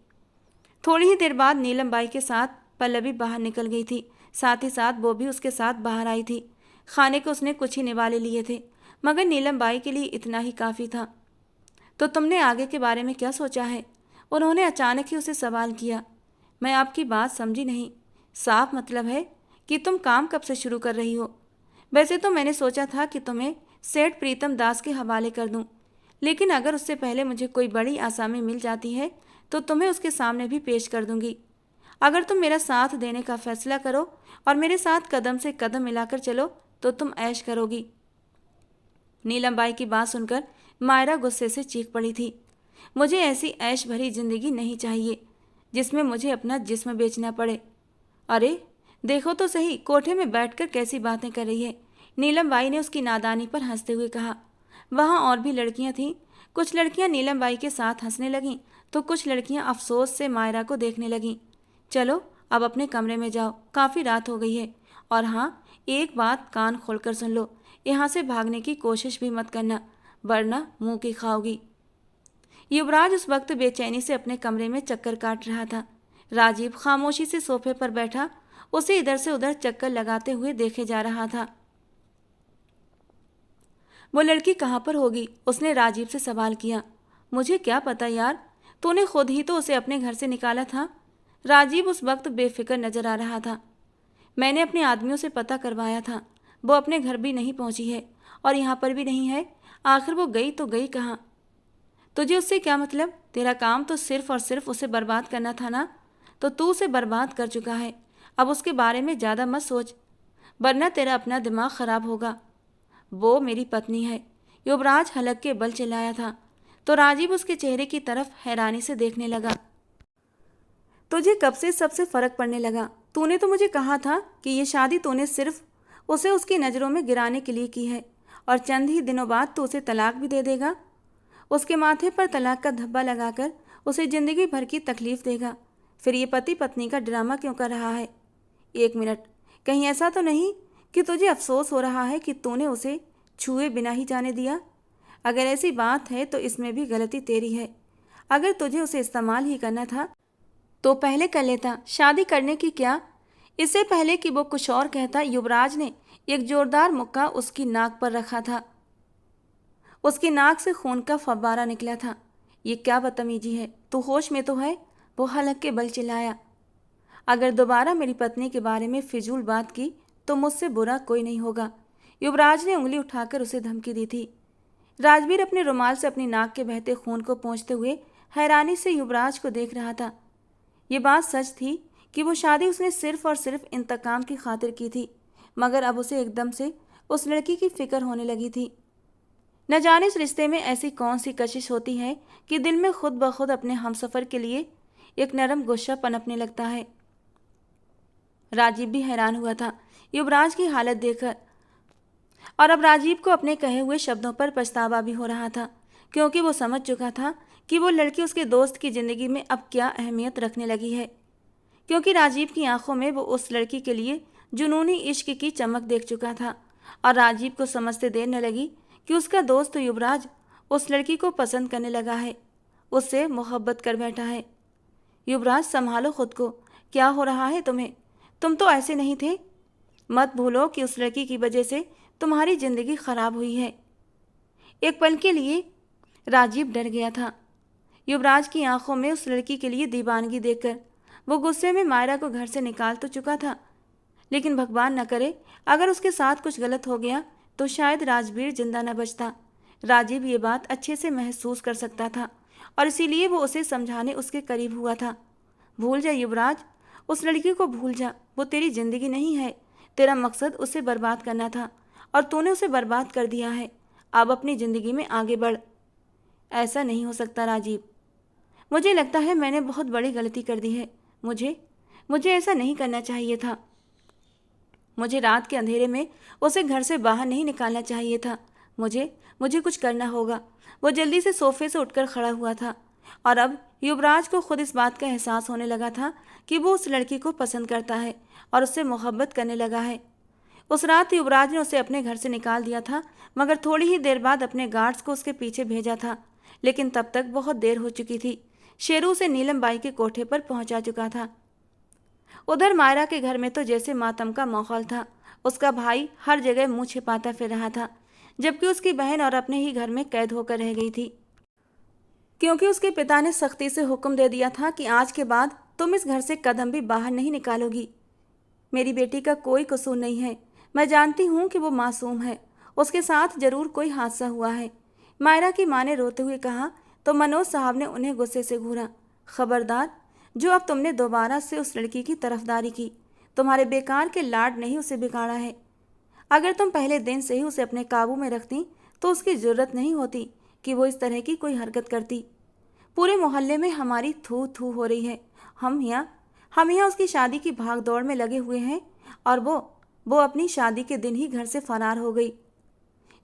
थोड़ी ही देर बाद नीलम बाई के साथ पल्लवी बाहर निकल गई थी। साथ ही साथ वो भी उसके साथ बाहर आई थी। खाने को उसने कुछ ही निवाले लिए थे, मगर नीलम बाई के लिए इतना ही काफ़ी था। तो तुमने आगे के बारे में क्या सोचा है? उन्होंने अचानक ही उसे सवाल किया। मैं आपकी बात समझी नहीं। साफ मतलब है कि तुम काम कब से शुरू कर रही हो? वैसे तो मैंने सोचा था कि तुम्हें सेठ प्रीतम दास के हवाले कर दूं, लेकिन अगर उससे पहले मुझे कोई बड़ी आसामी मिल जाती है तो तुम्हें उसके सामने भी पेश कर दूंगी। अगर तुम मेरा साथ देने का फैसला करो और मेरे साथ कदम से कदम मिलाकर चलो तो तुम ऐश करोगी। नीलम बाई की बात सुनकर मायरा गुस्से से चीख पड़ी थी। मुझे ऐसी ऐश भरी जिंदगी नहीं चाहिए जिसमें मुझे अपना जिस्म बेचना पड़े। अरे देखो तो सही, कोठे में बैठकर कैसी बातें कर रही है। नीलम बाई ने उसकी नादानी पर हंसते हुए कहा। वहाँ और भी लड़कियाँ थीं। कुछ लड़कियाँ नीलम बाई के साथ हंसने लगीं तो कुछ लड़कियाँ अफसोस से मायरा को देखने लगीं। चलो अब अपने कमरे में जाओ, काफ़ी रात हो गई है। और हाँ, एक बात कान खोलकर सुन लो, यहाँ से भागने की कोशिश भी मत करना, वरना मुंह की खाओगी। युवराज उस वक्त बेचैनी से अपने कमरे में चक्कर काट रहा था। राजीव खामोशी से सोफे पर बैठा उसे इधर से उधर चक्कर लगाते हुए देखे जा रहा था। वो लड़की कहाँ पर होगी? उसने राजीव से सवाल किया। मुझे क्या पता यार, तूने खुद ही तो उसे अपने घर से निकाला था। राजीव उस वक्त बेफिक्र नजर आ रहा था। मैंने अपने आदमियों से पता करवाया था, वो अपने घर भी नहीं पहुंची है और यहाँ पर भी नहीं है। आखिर वो गई तो गई कहाँ? तुझे उससे क्या मतलब? तेरा काम तो सिर्फ और सिर्फ उसे बर्बाद करना था ना, तो तू उसे बर्बाद कर चुका है। अब उसके बारे में ज़्यादा मत सोच, वरना तेरा अपना दिमाग खराब होगा। वो मेरी पत्नी है। युवराज हलक के बल चिल्लाया था तो राजीव उसके चेहरे की तरफ हैरानी से देखने लगा। तुझे कब से सबसे फर्क पड़ने लगा? तूने तो मुझे कहा था कि ये शादी तूने सिर्फ उसे उसकी नज़रों में गिराने के लिए की है और चंद ही दिनों बाद तू उसे तलाक भी दे देगा। उसके माथे पर तलाक का धब्बा लगाकर उसे ज़िंदगी भर की तकलीफ देगा। फिर ये पति पत्नी का ड्रामा क्यों कर रहा है? 1 मिनट, कहीं ऐसा तो नहीं कि तुझे अफसोस हो रहा है कि तूने उसे छुए बिना ही जाने दिया? अगर ऐसी बात है तो इसमें भी गलती तेरी है। अगर तुझे उसे इस्तेमाल ही करना था तो पहले कर लेता। शादी करने की क्या? इससे पहले कि वो कुछ और कहता, युवराज ने एक जोरदार मुक्का उसकी नाक पर रखा था। उसकी नाक से खून का फव्वारा निकला था। ये क्या बदतमीजी है? तू होश में तो है? वो हलक के बल चिल्लाया। अगर दोबारा मेरी पत्नी के बारे में फिजूल बात की तो मुझसे बुरा कोई नहीं होगा, युवराज ने उंगली उठाकर उसे धमकी दी थी। राजवीर अपने रुमाल से अपनी नाक के बहते खून को पोंछते हुए हैरानी से युवराज को देख रहा था। ये बात सच थी कि वो शादी उसने सिर्फ और सिर्फ इंतकाम की खातिर की थी, मगर अब उसे एकदम से उस लड़की की फिक्र होने लगी थी। न जाने इस रिश्ते में ऐसी कौन सी कशिश होती है कि दिल में खुद ब खुद अपने हमसफर के लिए एक नरम गुस्सा पनपने लगता है। राजीव भी हैरान हुआ था युवराज की हालत देखकर, और अब राजीव को अपने कहे हुए शब्दों पर पछतावा भी हो रहा था, क्योंकि वो समझ चुका था कि वो लड़की उसके दोस्त की ज़िंदगी में अब क्या अहमियत रखने लगी है, क्योंकि राजीव की आंखों में वो उस लड़की के लिए जुनूनी इश्क की चमक देख चुका था। और राजीव को समझते देर न लगी कि उसका दोस्त युवराज उस लड़की को पसंद करने लगा है, उससे मोहब्बत कर बैठा है। युवराज, संभालो खुद को, क्या हो रहा है तुम्हें? तुम तो ऐसे नहीं थे। मत भूलो कि उस लड़की की वजह से तुम्हारी जिंदगी खराब हुई है। एक पल के लिए राजीव डर गया था युवराज की आंखों में उस लड़की के लिए दीवानगी देखकर। वो गुस्से में मायरा को घर से निकाल तो चुका था, लेकिन भगवान न करे अगर उसके साथ कुछ गलत हो गया तो शायद राजवीर जिंदा न बचता। राजीव ये बात अच्छे से महसूस कर सकता था और इसीलिए वो उसे समझाने उसके करीब हुआ था। भूल जा युवराज, उस लड़की को भूल जा। वो तेरी जिंदगी नहीं है। तेरा मकसद उसे बर्बाद करना था और तूने उसे बर्बाद कर दिया है। अब अपनी ज़िंदगी में आगे बढ़। ऐसा नहीं हो सकता राजीव, मुझे लगता है मैंने बहुत बड़ी गलती कर दी है। मुझे ऐसा नहीं करना चाहिए था। मुझे रात के अंधेरे में उसे घर से बाहर नहीं निकालना चाहिए था। मुझे कुछ करना होगा। वो जल्दी से सोफे से उठकर खड़ा हुआ था और अब युवराज को खुद इस बात का एहसास होने लगा था कि वो उस लड़की को पसंद करता है और उससे मोहब्बत करने लगा है। उस रात युवराज ने उसे अपने घर से निकाल दिया था, मगर थोड़ी ही देर बाद अपने गार्ड्स को उसके पीछे भेजा था, लेकिन तब तक बहुत देर हो चुकी थी। शेरू उसे नीलम बाई के कोठे पर पहुंचा चुका था। उधर मायरा के घर में तो जैसे मातम का माहौल था। उसका भाई हर जगह मुंह छिपाता फिर रहा था, जबकि उसकी बहन और अपने ही घर में कैद होकर रह गई थी, क्योंकि उसके पिता ने सख्ती से हुक्म दे दिया था कि आज के बाद तुम इस घर से कदम भी बाहर नहीं निकालोगी। मेरी बेटी का कोई कसूर नहीं है। मैं जानती हूँ कि वो मासूम है, उसके साथ जरूर कोई हादसा हुआ है। मायरा की माँ ने रोते हुए कहा तो मनोज साहब ने उन्हें गुस्से से घूरा। खबरदार, जो अब तुमने दोबारा से उस लड़की की तरफदारी की, तुम्हारे बेकार के लाड नहीं उसे बिगाड़ा है। अगर तुम पहले दिन से ही उसे अपने काबू में रखती तो उसकी जरूरत नहीं होती कि वो इस तरह की कोई हरकत करती। पूरे मोहल्ले में हमारी थू थू हो रही है। हम यहाँ उसकी शादी की भाग दौड़ में लगे हुए हैं और वो अपनी शादी के दिन ही घर से फरार हो गई।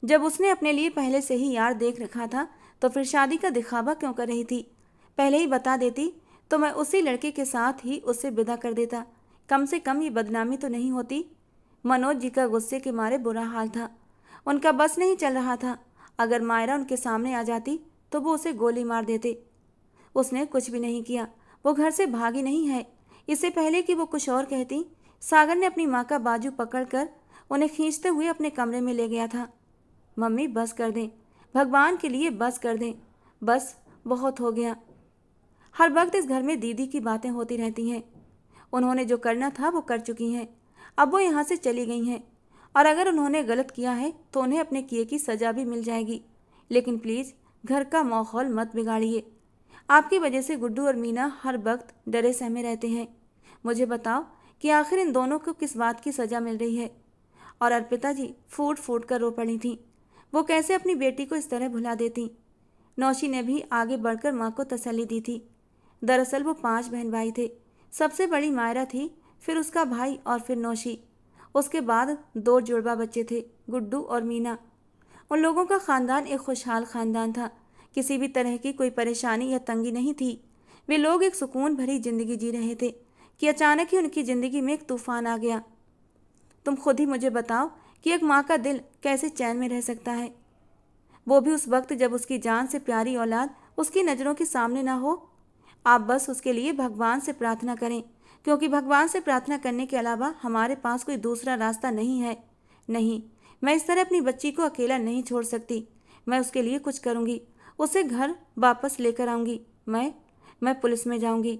जब उसने अपने लिए पहले से ही यार देख रखा था तो फिर शादी का दिखावा क्यों कर रही थी? पहले ही बता देती तो मैं उसी लड़के के साथ ही उससे विदा कर देता। कम से कम ये बदनामी तो नहीं होती। मनोज जी का गुस्से के मारे बुरा हाल था, उनका बस नहीं चल रहा था। अगर मायरा उनके सामने आ जाती तो वो उसे गोली मार देते। उसने कुछ भी नहीं किया, वो घर से भागी नहीं है। इससे पहले कि वो कुछ और कहती, सागर ने अपनी माँ का बाजू पकड़कर उन्हें खींचते हुए अपने कमरे में ले गया था। मम्मी बस कर दें, भगवान के लिए बस कर दें, बस बहुत हो गया। हर वक्त इस घर में दीदी की बातें होती रहती हैं। उन्होंने जो करना था वो कर चुकी हैं। अब वो यहाँ से चली गई हैं और अगर उन्होंने गलत किया है तो उन्हें अपने किए की सज़ा भी मिल जाएगी। लेकिन प्लीज़ घर का माहौल मत बिगाड़िए। आपकी वजह से गुड्डू और मीना हर वक्त डरे सहमे रहते हैं। मुझे बताओ कि आखिर इन दोनों को किस बात की सज़ा मिल रही है? और अर्पिता जी फूट फूट कर रो पड़ी थीं। वो कैसे अपनी बेटी को इस तरह भुला देती? नौशी ने भी आगे बढ़कर माँ को तसल्ली दी थी। दरअसल वो 5 बहन भाई थे। सबसे बड़ी मायरा थी, फिर उसका भाई और फिर नौशी। उसके बाद 2 जुड़वा बच्चे थे, गुड्डू और मीना। उन लोगों का ख़ानदान एक खुशहाल ख़ानदान था। किसी भी तरह की कोई परेशानी या तंगी नहीं थी। वे लोग एक सुकून भरी जिंदगी जी रहे थे कि अचानक ही उनकी जिंदगी में एक तूफान आ गया। तुम खुद ही मुझे बताओ कि एक माँ का दिल कैसे चैन में रह सकता है, वो भी उस वक्त जब उसकी जान से प्यारी औलाद उसकी नज़रों के सामने ना हो। आप बस उसके लिए भगवान से प्रार्थना करें, क्योंकि भगवान से प्रार्थना करने के अलावा हमारे पास कोई दूसरा रास्ता नहीं है। नहीं, मैं इस तरह अपनी बच्ची को अकेला नहीं छोड़ सकती। मैं उसके लिए कुछ करूँगी, उसे घर वापस लेकर आऊँगी। मैं पुलिस में जाऊँगी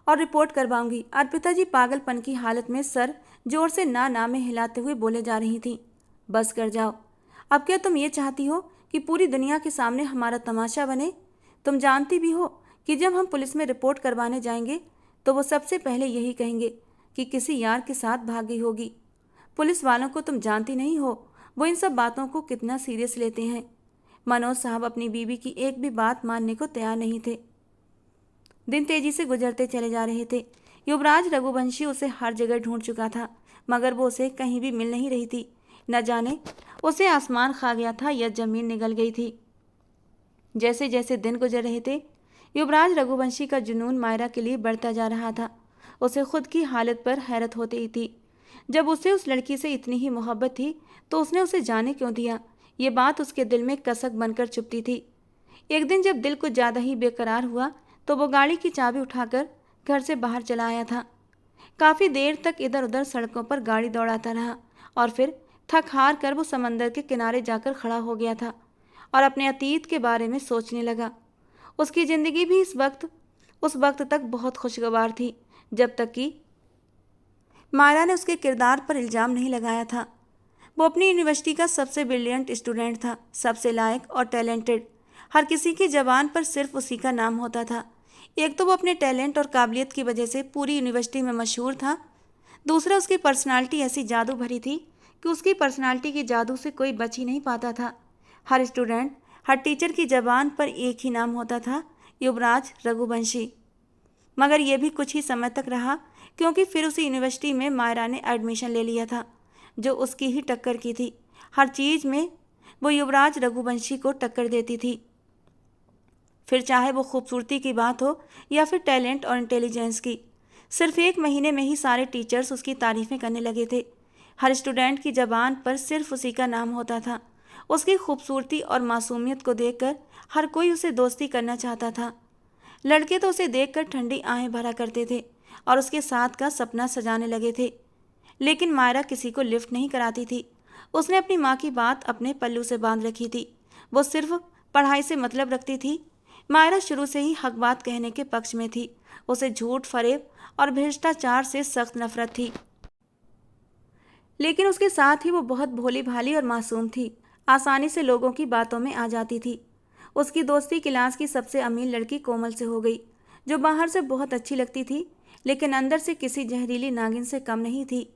और रिपोर्ट करवाऊंगी। अर्पिता जी पागलपन की हालत में सर जोर से ना में हिलाते हुए बोले जा रही थी। बस कर जाओ। अब क्या तुम ये चाहती हो कि पूरी दुनिया के सामने हमारा तमाशा बने? तुम जानती भी हो कि जब हम पुलिस में रिपोर्ट करवाने जाएंगे तो वो सबसे पहले यही कहेंगे कि किसी यार के साथ भाग गई होगी। पुलिस वालों को तुम जानती नहीं हो, वो इन सब बातों को कितना सीरियस लेते हैं। मनोज साहब अपनी बीवी की एक भी बात मानने को तैयार नहीं थे। दिन तेजी से गुजरते चले जा रहे थे। युवराज रघुवंशी उसे हर जगह ढूंढ चुका था, मगर वो उसे कहीं भी मिल नहीं रही थी। न जाने उसे आसमान खा गया था या जमीन निगल गई थी। जैसे जैसे दिन गुजर रहे थे, युवराज रघुवंशी का जुनून मायरा के लिए बढ़ता जा रहा था। उसे खुद की हालत पर हैरत होती थी। जब उसे उस लड़की से इतनी ही मोहब्बत थी तो उसने उसे जाने क्यों दिया? ये बात उसके दिल में कसक बनकर चुभती थी। एक दिन जब दिल कुछ ज़्यादा ही बेकरार हुआ तो वो गाड़ी की चाबी उठाकर घर से बाहर चला आया था। काफ़ी देर तक इधर उधर सड़कों पर गाड़ी दौड़ाता रहा और फिर थक हार कर वो समंदर के किनारे जाकर खड़ा हो गया था और अपने अतीत के बारे में सोचने लगा। उसकी ज़िंदगी भी उस वक्त तक बहुत खुशगवार थी, जब तक कि मायरा ने उसके किरदार पर इल्ज़ाम नहीं लगाया था। वो अपनी यूनिवर्सिटी का सबसे ब्रिलियंट स्टूडेंट था, सबसे लायक और टैलेंटेड। हर किसी की ज़बान पर सिर्फ उसी का नाम होता था। एक तो वो अपने टैलेंट और काबिलियत की वजह से पूरी यूनिवर्सिटी में मशहूर था। दूसरा, उसकी पर्सनालिटी ऐसी जादू भरी थी कि उसकी पर्सनालिटी के जादू से कोई बच ही नहीं पाता था। हर स्टूडेंट, हर टीचर की ज़बान पर एक ही नाम होता था, युवराज रघुवंशी। मगर यह भी कुछ ही समय तक रहा, क्योंकि फिर उसी यूनिवर्सिटी में मायरा ने एडमिशन ले लिया था, जो उसकी ही टक्कर की थी। हर चीज़ में वो युवराज रघुवंशी को टक्कर देती थी, फिर चाहे वो खूबसूरती की बात हो या फिर टैलेंट और इंटेलिजेंस की। सिर्फ 1 महीने में ही सारे टीचर्स उसकी तारीफ़ें करने लगे थे। हर स्टूडेंट की ज़बान पर सिर्फ उसी का नाम होता था। उसकी खूबसूरती और मासूमियत को देखकर हर कोई उसे दोस्ती करना चाहता था। लड़के तो उसे देखकर ठंडी आहें भरा करते थे और उसके साथ का सपना सजाने लगे थे। लेकिन मायरा किसी को लिफ्ट नहीं कराती थी। उसने अपनी माँ की बात अपने पल्लू से बांध रखी थी। वो सिर्फ पढ़ाई से मतलब रखती थी। मायरा शुरू से ही हक बात कहने के पक्ष में थी। उसे झूठ, फरेब और भ्रष्टाचार से सख्त नफरत थी। लेकिन उसके साथ ही वो बहुत भोली भाली और मासूम थी। आसानी से लोगों की बातों में आ जाती थी। उसकी दोस्ती क्लास की सबसे अमीर लड़की कोमल से हो गई, जो बाहर से बहुत अच्छी लगती थी लेकिन अंदर से किसी जहरीली नागिन से कम नहीं थी।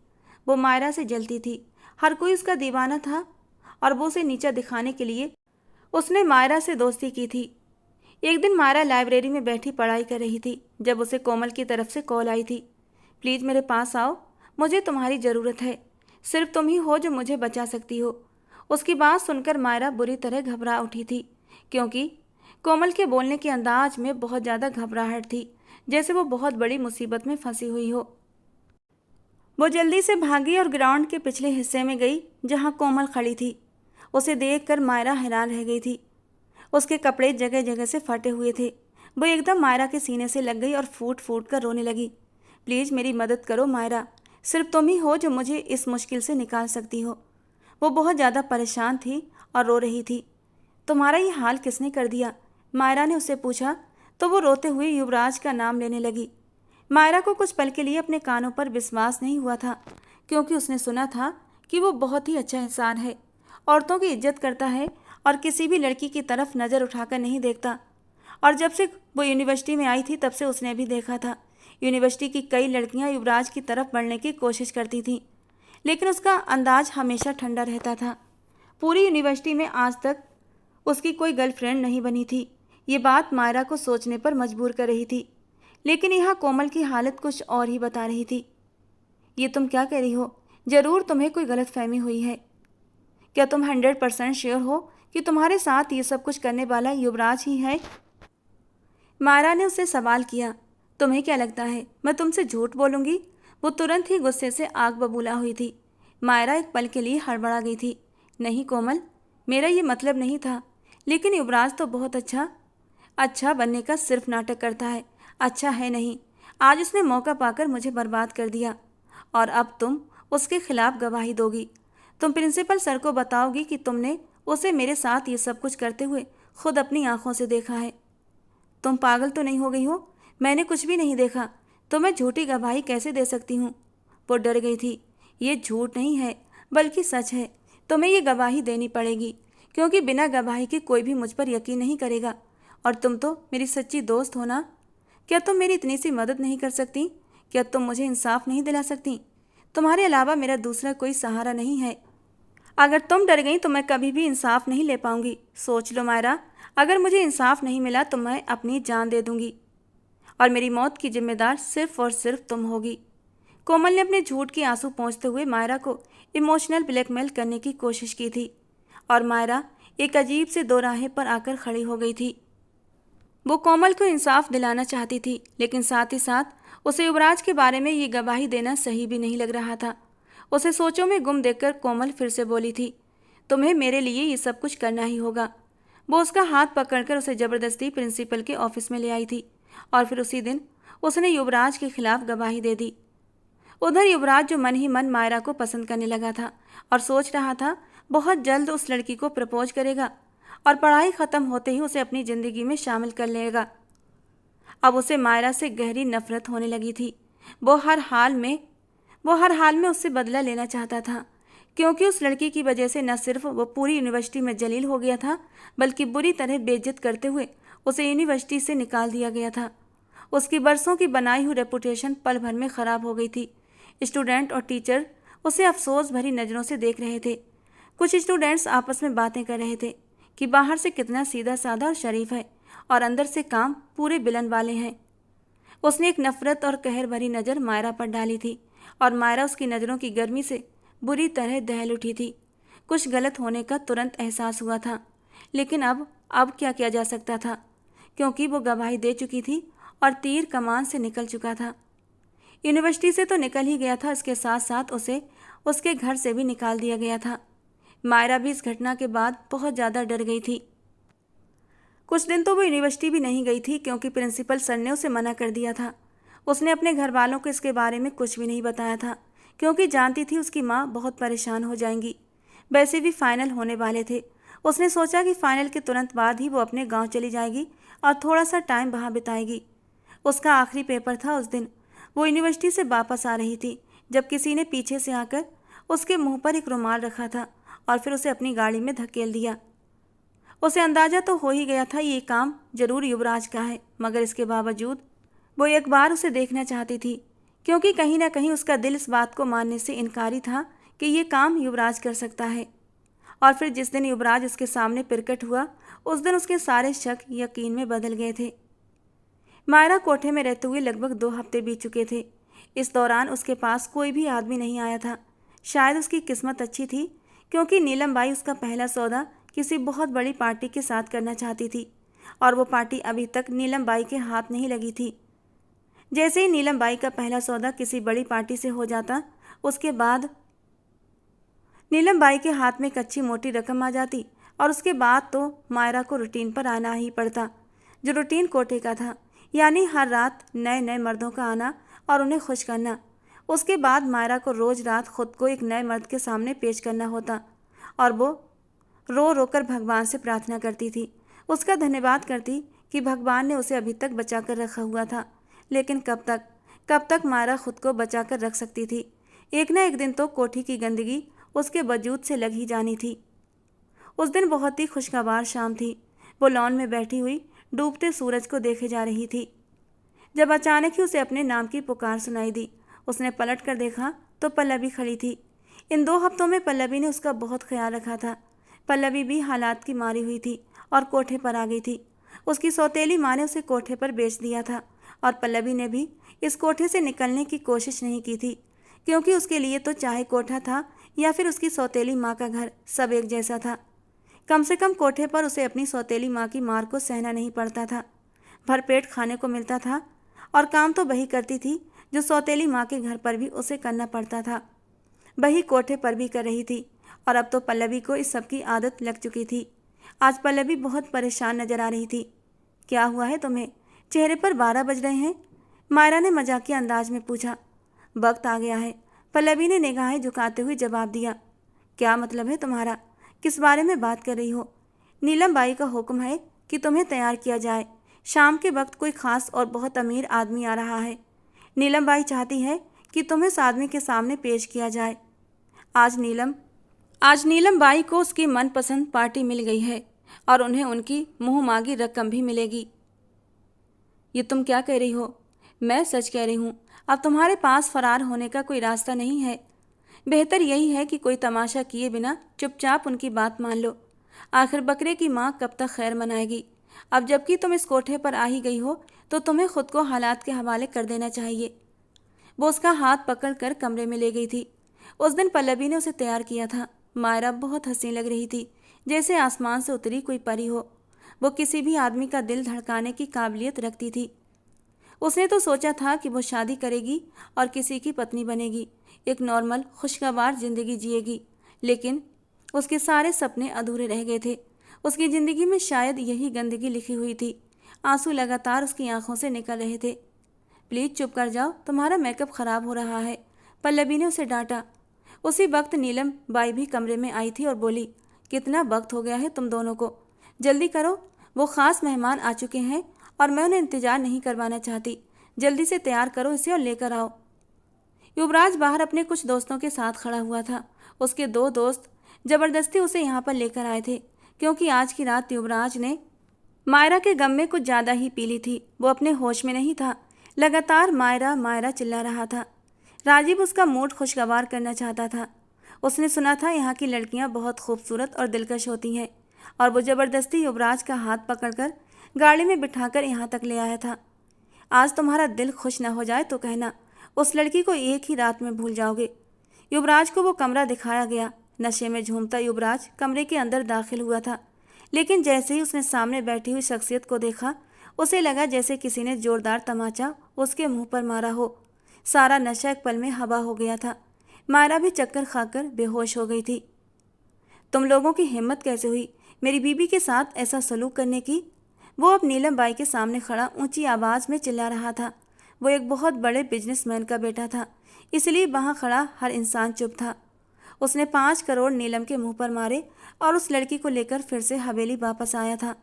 वो मायरा से जलती थी। हर कोई उसका दीवाना था और वो उसे नीचा दिखाने के लिए उसने मायरा से दोस्ती की थी। एक दिन मायरा लाइब्रेरी में बैठी पढ़ाई कर रही थी जब उसे कोमल की तरफ से कॉल आई थी। प्लीज़ मेरे पास आओ, मुझे तुम्हारी ज़रूरत है। सिर्फ तुम ही हो जो मुझे बचा सकती हो। उसकी बात सुनकर मायरा बुरी तरह घबरा उठी थी, क्योंकि कोमल के बोलने के अंदाज में बहुत ज़्यादा घबराहट थी, जैसे वो बहुत बड़ी मुसीबत में फंसी हुई हो। वो जल्दी से भागी और ग्राउंड के पिछले हिस्से में गई जहाँ कोमल खड़ी थी। उसे देखकर मायरा हैरान रह गई थी। उसके कपड़े जगह जगह से फटे हुए थे। वो एकदम मायरा के सीने से लग गई और फूट फूट कर रोने लगी। प्लीज़ मेरी मदद करो मायरा, सिर्फ तुम ही हो जो मुझे इस मुश्किल से निकाल सकती हो। वो बहुत ज़्यादा परेशान थी और रो रही थी। तुम्हारा ये हाल किसने कर दिया? मायरा ने उससे पूछा तो वो रोते हुए युवराज का नाम लेने लगी। मायरा को कुछ पल के लिए अपने कानों पर विश्वास नहीं हुआ था, क्योंकि उसने सुना था कि वो बहुत ही अच्छा इंसान है, औरतों की इज्जत करता है और किसी भी लड़की की तरफ नज़र उठाकर नहीं देखता। और जब से वो यूनिवर्सिटी में आई थी तब से उसने भी देखा था यूनिवर्सिटी की कई लड़कियां युवराज की तरफ बढ़ने की कोशिश करती थीं, लेकिन उसका अंदाज हमेशा ठंडा रहता था। पूरी यूनिवर्सिटी में आज तक उसकी कोई गर्लफ्रेंड नहीं बनी थी। ये बात मायरा को सोचने पर मजबूर कर रही थी, लेकिन यहाँ कोमल की हालत कुछ और ही बता रही थी। ये तुम क्या कह रही हो? ज़रूर तुम्हें कोई गलतफहमी हुई है। क्या तुम 100% श्योर हो कि तुम्हारे साथ ये सब कुछ करने वाला युवराज ही है? मायरा ने उससे सवाल किया, तुम्हें क्या लगता है मैं तुमसे झूठ बोलूंगी? वो तुरंत ही गुस्से से आग बबूला हुई थी। मायरा एक पल के लिए हड़बड़ा गई थी। नहीं कोमल, मेरा ये मतलब नहीं था। लेकिन युवराज तो बहुत अच्छा बनने का सिर्फ नाटक करता है, अच्छा है नहीं। आज उसने मौका पाकर मुझे बर्बाद कर दिया और अब तुम उसके खिलाफ गवाही दोगी। तुम प्रिंसिपल सर को बताओगी कि तुमने उसे मेरे साथ ये सब कुछ करते हुए खुद अपनी आंखों से देखा है। तुम पागल तो नहीं हो गई हो? मैंने कुछ भी नहीं देखा तो मैं झूठी गवाही कैसे दे सकती हूँ? वो डर गई थी। ये झूठ नहीं है बल्कि सच है। तुम्हें ये गवाही देनी पड़ेगी क्योंकि बिना गवाही के कोई भी मुझ पर यकीन नहीं करेगा। और तुम तो मेरी सच्ची दोस्त हो ना? क्या तुम मेरी इतनी सी मदद नहीं कर सकती? क्या तुम मुझे इंसाफ नहीं दिला सकती? तुम्हारे अलावा मेरा दूसरा कोई सहारा नहीं है। अगर तुम डर गई तो मैं कभी भी इंसाफ नहीं ले पाऊंगी। सोच लो मायरा, अगर मुझे इंसाफ नहीं मिला तो मैं अपनी जान दे दूंगी और मेरी मौत की जिम्मेदार सिर्फ और सिर्फ तुम होगी। कोमल ने अपने झूठ के आंसू पोंछते हुए मायरा को इमोशनल ब्लैकमेल करने की कोशिश की थी और मायरा एक अजीब से दोराहे पर आकर खड़ी हो गई थी। वो कोमल को इंसाफ दिलाना चाहती थी लेकिन साथ ही साथ उसे युवराज के बारे में ये गवाही देना सही भी नहीं लग रहा था। उसे सोचों में गुम देखकर कोमल फिर से बोली थी, तुम्हें मेरे लिए ये सब कुछ करना ही होगा। वो उसका हाथ पकड़कर उसे जबरदस्ती प्रिंसिपल के ऑफिस में ले आई थी और फिर उसी दिन उसने युवराज के खिलाफ गवाही दे दी। उधर युवराज जो मन ही मन मायरा को पसंद करने लगा था और सोच रहा था बहुत जल्द उस लड़की को प्रपोज करेगा और पढ़ाई खत्म होते ही उसे अपनी जिंदगी में शामिल कर लेगा। अब उसे मायरा से गहरी नफरत होने लगी थी। वो हर हाल में उससे बदला लेना चाहता था क्योंकि उस लड़की की वजह से न सिर्फ वो पूरी यूनिवर्सिटी में जलील हो गया था बल्कि बुरी तरह बेइज्जत करते हुए उसे यूनिवर्सिटी से निकाल दिया गया था। उसकी बरसों की बनाई हुई रेपुटेशन पल भर में खराब हो गई थी। स्टूडेंट और टीचर उसे अफसोस भरी नज़रों से देख रहे थे। कुछ स्टूडेंट्स आपस में बातें कर रहे थे कि बाहर से कितना सीधा साधा और शरीफ है और अंदर से काम पूरे बिलन वाले हैं। उसने एक नफरत और कहर भरी नज़र मायरा पर डाली थी और मायरा उसकी नज़रों की गर्मी से बुरी तरह दहल उठी थी। कुछ गलत होने का तुरंत एहसास हुआ था लेकिन अब क्या किया जा सकता था क्योंकि वो गवाही दे चुकी थी और तीर कमान से निकल चुका था। यूनिवर्सिटी से तो निकल ही गया था, इसके साथ साथ उसे उसके घर से भी निकाल दिया गया था। मायरा भी इस घटना के बाद बहुत ज़्यादा डर गई थी। कुछ दिन तो वो यूनिवर्सिटी भी नहीं गई थी क्योंकि प्रिंसिपल सर ने उसे मना कर दिया था। उसने अपने घर वालों को इसके बारे में कुछ भी नहीं बताया था क्योंकि जानती थी उसकी माँ बहुत परेशान हो जाएंगी। वैसे भी फाइनल होने वाले थे। उसने सोचा कि फाइनल के तुरंत बाद ही वो अपने गांव चली जाएगी और थोड़ा सा टाइम वहाँ बिताएगी। उसका आखिरी पेपर था उस दिन। वो यूनिवर्सिटी से वापस आ रही थी जब किसी ने पीछे से आकर उसके मुंह पर एक रुमाल रखा था और फिर उसे अपनी गाड़ी में धकेल दिया। उसे अंदाजा तो हो ही गया था ये काम जरूर युवराज का है, मगर इसके बावजूद वो एक बार उसे देखना चाहती थी क्योंकि कहीं ना कहीं उसका दिल इस बात को मानने से इनकारी था कि ये काम युवराज कर सकता है। और फिर जिस दिन युवराज उसके सामने प्रकट हुआ उस दिन उसके सारे शक यकीन में बदल गए थे। मायरा कोठे में रहते हुए लगभग 2 हफ्ते बीत चुके थे। इस दौरान उसके पास कोई भी आदमी नहीं आया था। शायद उसकी किस्मत अच्छी थी क्योंकि नीलम बाई उसका पहला सौदा किसी बहुत बड़ी पार्टी के साथ करना चाहती थी और वो पार्टी अभी तक नीलम बाई के हाथ नहीं लगी थी। जैसे ही नीलम बाई का पहला सौदा किसी बड़ी पार्टी से हो जाता उसके बाद नीलम बाई के हाथ में एक अच्छी मोटी रकम आ जाती और उसके बाद तो मायरा को रूटीन पर आना ही पड़ता, जो रूटीन कोटे का था, यानी हर रात नए नए मर्दों का आना और उन्हें खुश करना। उसके बाद मायरा को रोज़ रात खुद को एक नए मर्द के सामने पेश करना होता और वो रो रो कर भगवान से प्रार्थना करती थी, उसका धन्यवाद करती कि भगवान ने उसे अभी तक बचा कर रखा हुआ था। लेकिन कब तक मायरा खुद को बचा कर रख सकती थी? एक ना एक दिन तो कोठी की गंदगी उसके वजूद से लग ही जानी थी। उस दिन बहुत ही खुशगवार शाम थी। वो लॉन में बैठी हुई डूबते सूरज को देखे जा रही थी जब अचानक ही उसे अपने नाम की पुकार सुनाई दी। उसने पलट कर देखा तो पल्लवी खड़ी थी। इन 2 हफ्तों में पल्लवी ने उसका बहुत ख्याल रखा था। पल्लवी भी हालात की मारी हुई थी और कोठे पर आ गई थी। उसकी सौतेली माँ ने उसे कोठे पर बेच दिया था और पल्लवी ने भी इस कोठे से निकलने की कोशिश नहीं की थी क्योंकि उसके लिए तो चाहे कोठा था या फिर उसकी सौतेली माँ का घर, सब एक जैसा था। कम से कम कोठे पर उसे अपनी सौतेली माँ की मार को सहना नहीं पड़ता था। भरपेट खाने को मिलता था और काम तो वही करती थी जो सौतेली माँ के घर पर भी उसे करना पड़ता था। वही कोठे पर भी कर रही थी और अब तो पल्लवी को इस सब की आदत लग चुकी थी। आज पल्लवी बहुत परेशान नजर आ रही थी। क्या हुआ है तुम्हें? चेहरे पर 12 बज रहे हैं, मायरा ने मजाकिया अंदाज में पूछा। वक्त आ गया है, पल्लवी ने निगाहें झुकाते हुए जवाब दिया। क्या मतलब है तुम्हारा? किस बारे में बात कर रही हो? नीलम बाई का हुक्म है कि तुम्हें तैयार किया जाए। शाम के वक्त कोई खास और बहुत अमीर आदमी आ रहा है। नीलम बाई चाहती है कि तुम्हें इस आदमी के सामने पेश किया जाए। आज नीलम बाई को उसकी मनपसंद पार्टी मिल गई है और उन्हें उनकी मुंह मांगी रकम भी मिलेगी। ये तुम क्या कह रही हो? मैं सच कह रही हूँ। अब तुम्हारे पास फरार होने का कोई रास्ता नहीं है। बेहतर यही है कि कोई तमाशा किए बिना चुपचाप उनकी बात मान लो। आखिर बकरे की माँ कब तक खैर मनाएगी? अब जबकि तुम इस कोठे पर आ ही गई हो तो तुम्हें खुद को हालात के हवाले कर देना चाहिए। वो उसका हाथ पकड़कर कमरे में ले गई थी। उस दिन पल्लवी ने उसे तैयार किया था। मायरा बहुत हंसी लग रही थी, जैसे आसमान से उतरी कोई परी हो। वो किसी भी आदमी का दिल धड़काने की काबिलियत रखती थी। उसने तो सोचा था कि वो शादी करेगी और किसी की पत्नी बनेगी, एक नॉर्मल खुशगवार जिंदगी जिएगी, लेकिन उसके सारे सपने अधूरे रह गए थे। उसकी ज़िंदगी में शायद यही गंदगी लिखी हुई थी। आंसू लगातार उसकी आंखों से निकल रहे थे। प्लीज़ चुप कर जाओ, तुम्हारा मेकअप ख़राब हो रहा है, पल्लवी ने उसे डांटा। उसी वक्त नीलम बाई भी कमरे में आई थी और बोली, कितना वक्त हो गया है तुम दोनों को, जल्दी करो, वो ख़ास मेहमान आ चुके हैं और मैं उन्हें इंतज़ार नहीं करवाना चाहती। जल्दी से तैयार करो इसे और लेकर आओ। युवराज बाहर अपने कुछ दोस्तों के साथ खड़ा हुआ था। उसके 2 दोस्त ज़बरदस्ती उसे यहाँ पर लेकर आए थे, क्योंकि आज की रात युवराज ने मायरा के गम में कुछ ज़्यादा ही पी ली थी। वो अपने होश में नहीं था, लगातार मायरा मायरा चिल्ला रहा था। राजीव उसका मूड खुशगवार करना चाहता था। उसने सुना था यहाँ की लड़कियाँ बहुत खूबसूरत और दिलकश होती हैं, और वो ज़बरदस्ती युवराज का हाथ पकड़कर गाड़ी में बिठाकर यहाँ तक ले आया था। आज तुम्हारा दिल खुश न हो जाए तो कहना, उस लड़की को एक ही रात में भूल जाओगे। युवराज को वो कमरा दिखाया गया। नशे में झूमता युवराज कमरे के अंदर दाखिल हुआ था, लेकिन जैसे ही उसने सामने बैठी हुई शख्सियत को देखा, उसे लगा जैसे किसी ने जोरदार तमाचा उसके मुंह पर मारा हो। सारा नशा एक पल में हवा हो गया था। मायरा भी चक्कर खाकर बेहोश हो गई थी। तुम लोगों की हिम्मत कैसे हुई मेरी बीबी के साथ ऐसा सलूक करने की? वो अब नीलम बाई के सामने खड़ा ऊंची आवाज़ में चिल्ला रहा था। वो एक बहुत बड़े बिजनेसमैन का बेटा था, इसलिए वहाँ खड़ा हर इंसान चुप था। उसने 5 करोड़ नीलम के मुंह पर मारे और उस लड़की को लेकर फिर से हवेली वापस आया था।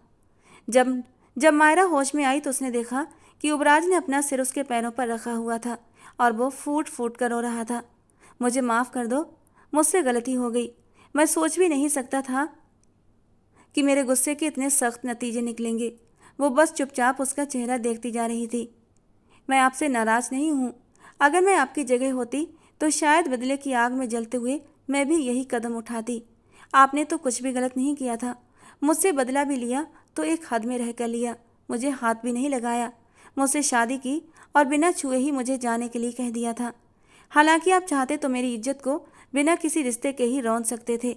जब मायरा होश में आई तो उसने देखा कि युवराज ने अपना सिर उसके पैरों पर रखा हुआ था और वो फूट फूट कर रो रहा था। मुझे माफ़ कर दो, मुझसे गलती हो गई। मैं सोच भी नहीं सकता था कि मेरे गुस्से के इतने सख्त नतीजे निकलेंगे। वो बस चुपचाप उसका चेहरा देखती जा रही थी। मैं आपसे नाराज़ नहीं हूँ। अगर मैं आपकी जगह होती तो शायद बदले की आग में जलते हुए मैं भी यही कदम उठाती। आपने तो कुछ भी गलत नहीं किया था। मुझसे बदला भी लिया तो एक हद में रह कर लिया। मुझे हाथ भी नहीं लगाया, मुझसे शादी की और बिना छुए ही मुझे जाने के लिए कह दिया था। हालांकि आप चाहते तो मेरी इज्जत को बिना किसी रिश्ते के ही रौंद सकते थे।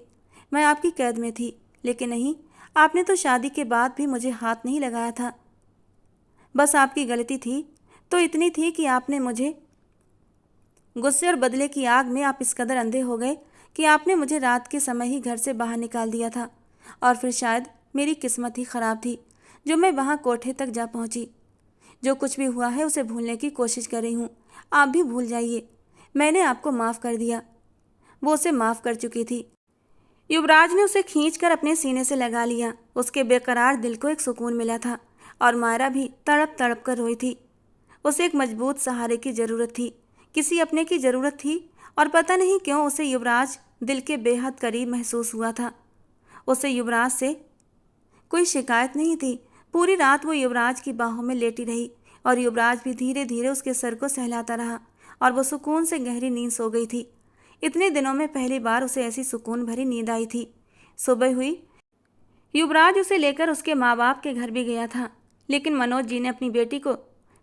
मैं आपकी कैद में थी, लेकिन नहीं, आपने तो शादी के बाद भी मुझे हाथ नहीं लगाया था। बस आपकी गलती थी तो इतनी थी कि आपने मुझे गुस्से और बदले की आग में आप इस कदर अंधे हो गए कि आपने मुझे रात के समय ही घर से बाहर निकाल दिया था। और फिर शायद मेरी किस्मत ही ख़राब थी जो मैं वहाँ कोठे तक जा पहुँची। जो कुछ भी हुआ है उसे भूलने की कोशिश कर रही हूँ। आप भी भूल जाइए, मैंने आपको माफ़ कर दिया। वो उसे माफ़ कर चुकी थी। युवराज ने उसे खींचकर अपने सीने से लगा लिया। उसके बेकरार दिल को एक सुकून मिला था और मायरा भी तड़प तड़प कर रोई थी। उसे एक मजबूत सहारे की ज़रूरत थी, किसी अपने की ज़रूरत थी, और पता नहीं क्यों उसे युवराज दिल के बेहद करीब महसूस हुआ था। उसे युवराज से कोई शिकायत नहीं थी। पूरी रात वो युवराज की बाहों में लेटी रही और युवराज भी धीरे धीरे उसके सर को सहलाता रहा और वो सुकून से गहरी नींद सो गई थी। इतने दिनों में पहली बार उसे ऐसी सुकून भरी नींद आई थी। सुबह हुई, युवराज उसे लेकर उसके माँ बाप के घर भी गया था, लेकिन मनोज जी ने अपनी बेटी को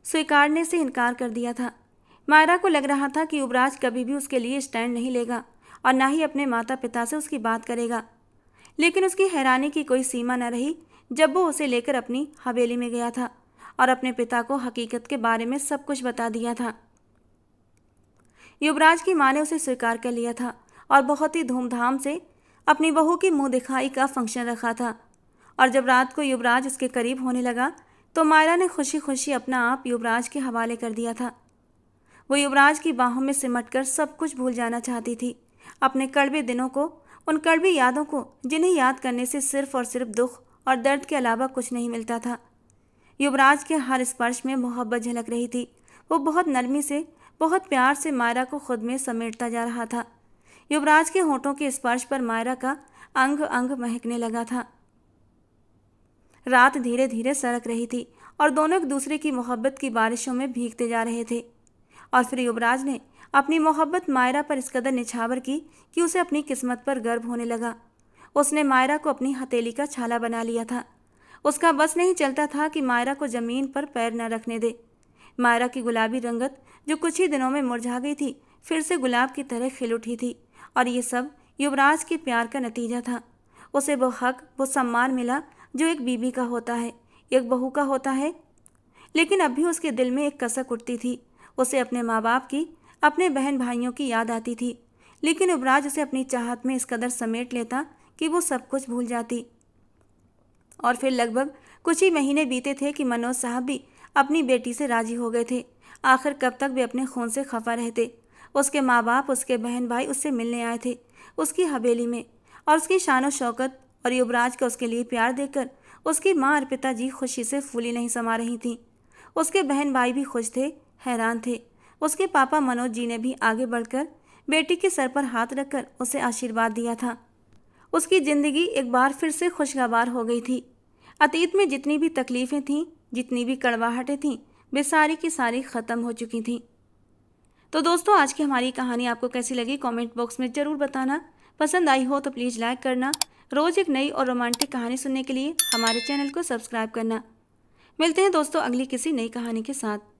स्वीकारने से इनकार कर दिया था। मायरा को लग रहा था कि युवराज कभी भी उसके लिए स्टैंड नहीं लेगा और ना ही अपने माता पिता से उसकी बात करेगा। लेकिन उसकी हैरानी की कोई सीमा न रही जब वो उसे लेकर अपनी हवेली में गया था और अपने पिता को हकीकत के बारे में सब कुछ बता दिया था। युवराज की मां ने उसे स्वीकार कर लिया था और बहुत ही धूमधाम से अपनी बहू की मुंह दिखाई का फंक्शन रखा था। और जब रात को युवराज उसके करीब होने लगा तो मायरा ने खुशी खुशी अपना आप युवराज के हवाले कर दिया था। वो युवराज की बाहों में सिमटकर सब कुछ भूल जाना चाहती थी, अपने कड़वे दिनों को, उन कड़वी यादों को जिन्हें याद करने से सिर्फ और सिर्फ दुख और दर्द के अलावा कुछ नहीं मिलता था। युवराज के हर स्पर्श में मोहब्बत झलक रही थी। वो बहुत नरमी से, बहुत प्यार से मायरा को खुद में समेटता जा रहा था। युवराज के होठों के स्पर्श पर मायरा का अंग अंग महकने लगा था। रात धीरे धीरे सरक रही थी और दोनों एक दूसरे की मोहब्बत की बारिशों में भीगते जा रहे थे। और फिर युवराज ने अपनी मोहब्बत मायरा पर इस कदर निछावर की कि उसे अपनी किस्मत पर गर्व होने लगा। उसने मायरा को अपनी हथेली का छाला बना लिया था। उसका बस नहीं चलता था कि मायरा को जमीन पर पैर न रखने दे। मायरा की गुलाबी रंगत जो कुछ ही दिनों में मुरझा गई थी, फिर से गुलाब की तरह खिल उठी थी। और ये सब युवराज के प्यार का नतीजा था। उसे वो हक, वो सम्मान मिला जो एक बीबी का होता है, एक बहू का होता है। लेकिन अब भी उसके दिल में एक कसक उठती थी। उसे अपने माँ बाप की, अपने बहन भाइयों की याद आती थी। लेकिन युवराज उसे अपनी चाहत में इस कदर समेट लेता कि वो सब कुछ भूल जाती। और फिर लगभग कुछ ही महीने बीते थे कि मनोज साहब भी अपनी बेटी से राजी हो गए थे। आखिर कब तक वे अपने खून से खफा रहते। उसके माँ बाप, उसके बहन भाई उससे मिलने आए थे उसकी हवेली में, और उसकी शान और शौकत और युवराज का उसके लिए प्यार देखकर उसकी माँ और पिताजी खुशी से फूली नहीं समा रही थीं। उसके बहन भाई भी खुश थे, हैरान थे। उसके पापा मनोज जी ने भी आगे बढ़कर बेटी के सर पर हाथ रखकर उसे आशीर्वाद दिया था। उसकी ज़िंदगी एक बार फिर से खुशगवार हो गई थी। अतीत में जितनी भी तकलीफ़ें थीं, जितनी भी कड़वाहटें थीं, वे सारी की सारी ख़त्म हो चुकी थीं। तो दोस्तों, आज की हमारी कहानी आपको कैसी लगी कमेंट बॉक्स में ज़रूर बताना। पसंद आई हो तो प्लीज़ लाइक करना। रोज़ एक नई और रोमांटिक कहानी सुनने के लिए हमारे चैनल को सब्सक्राइब करना। मिलते हैं दोस्तों अगली किसी नई कहानी के साथ।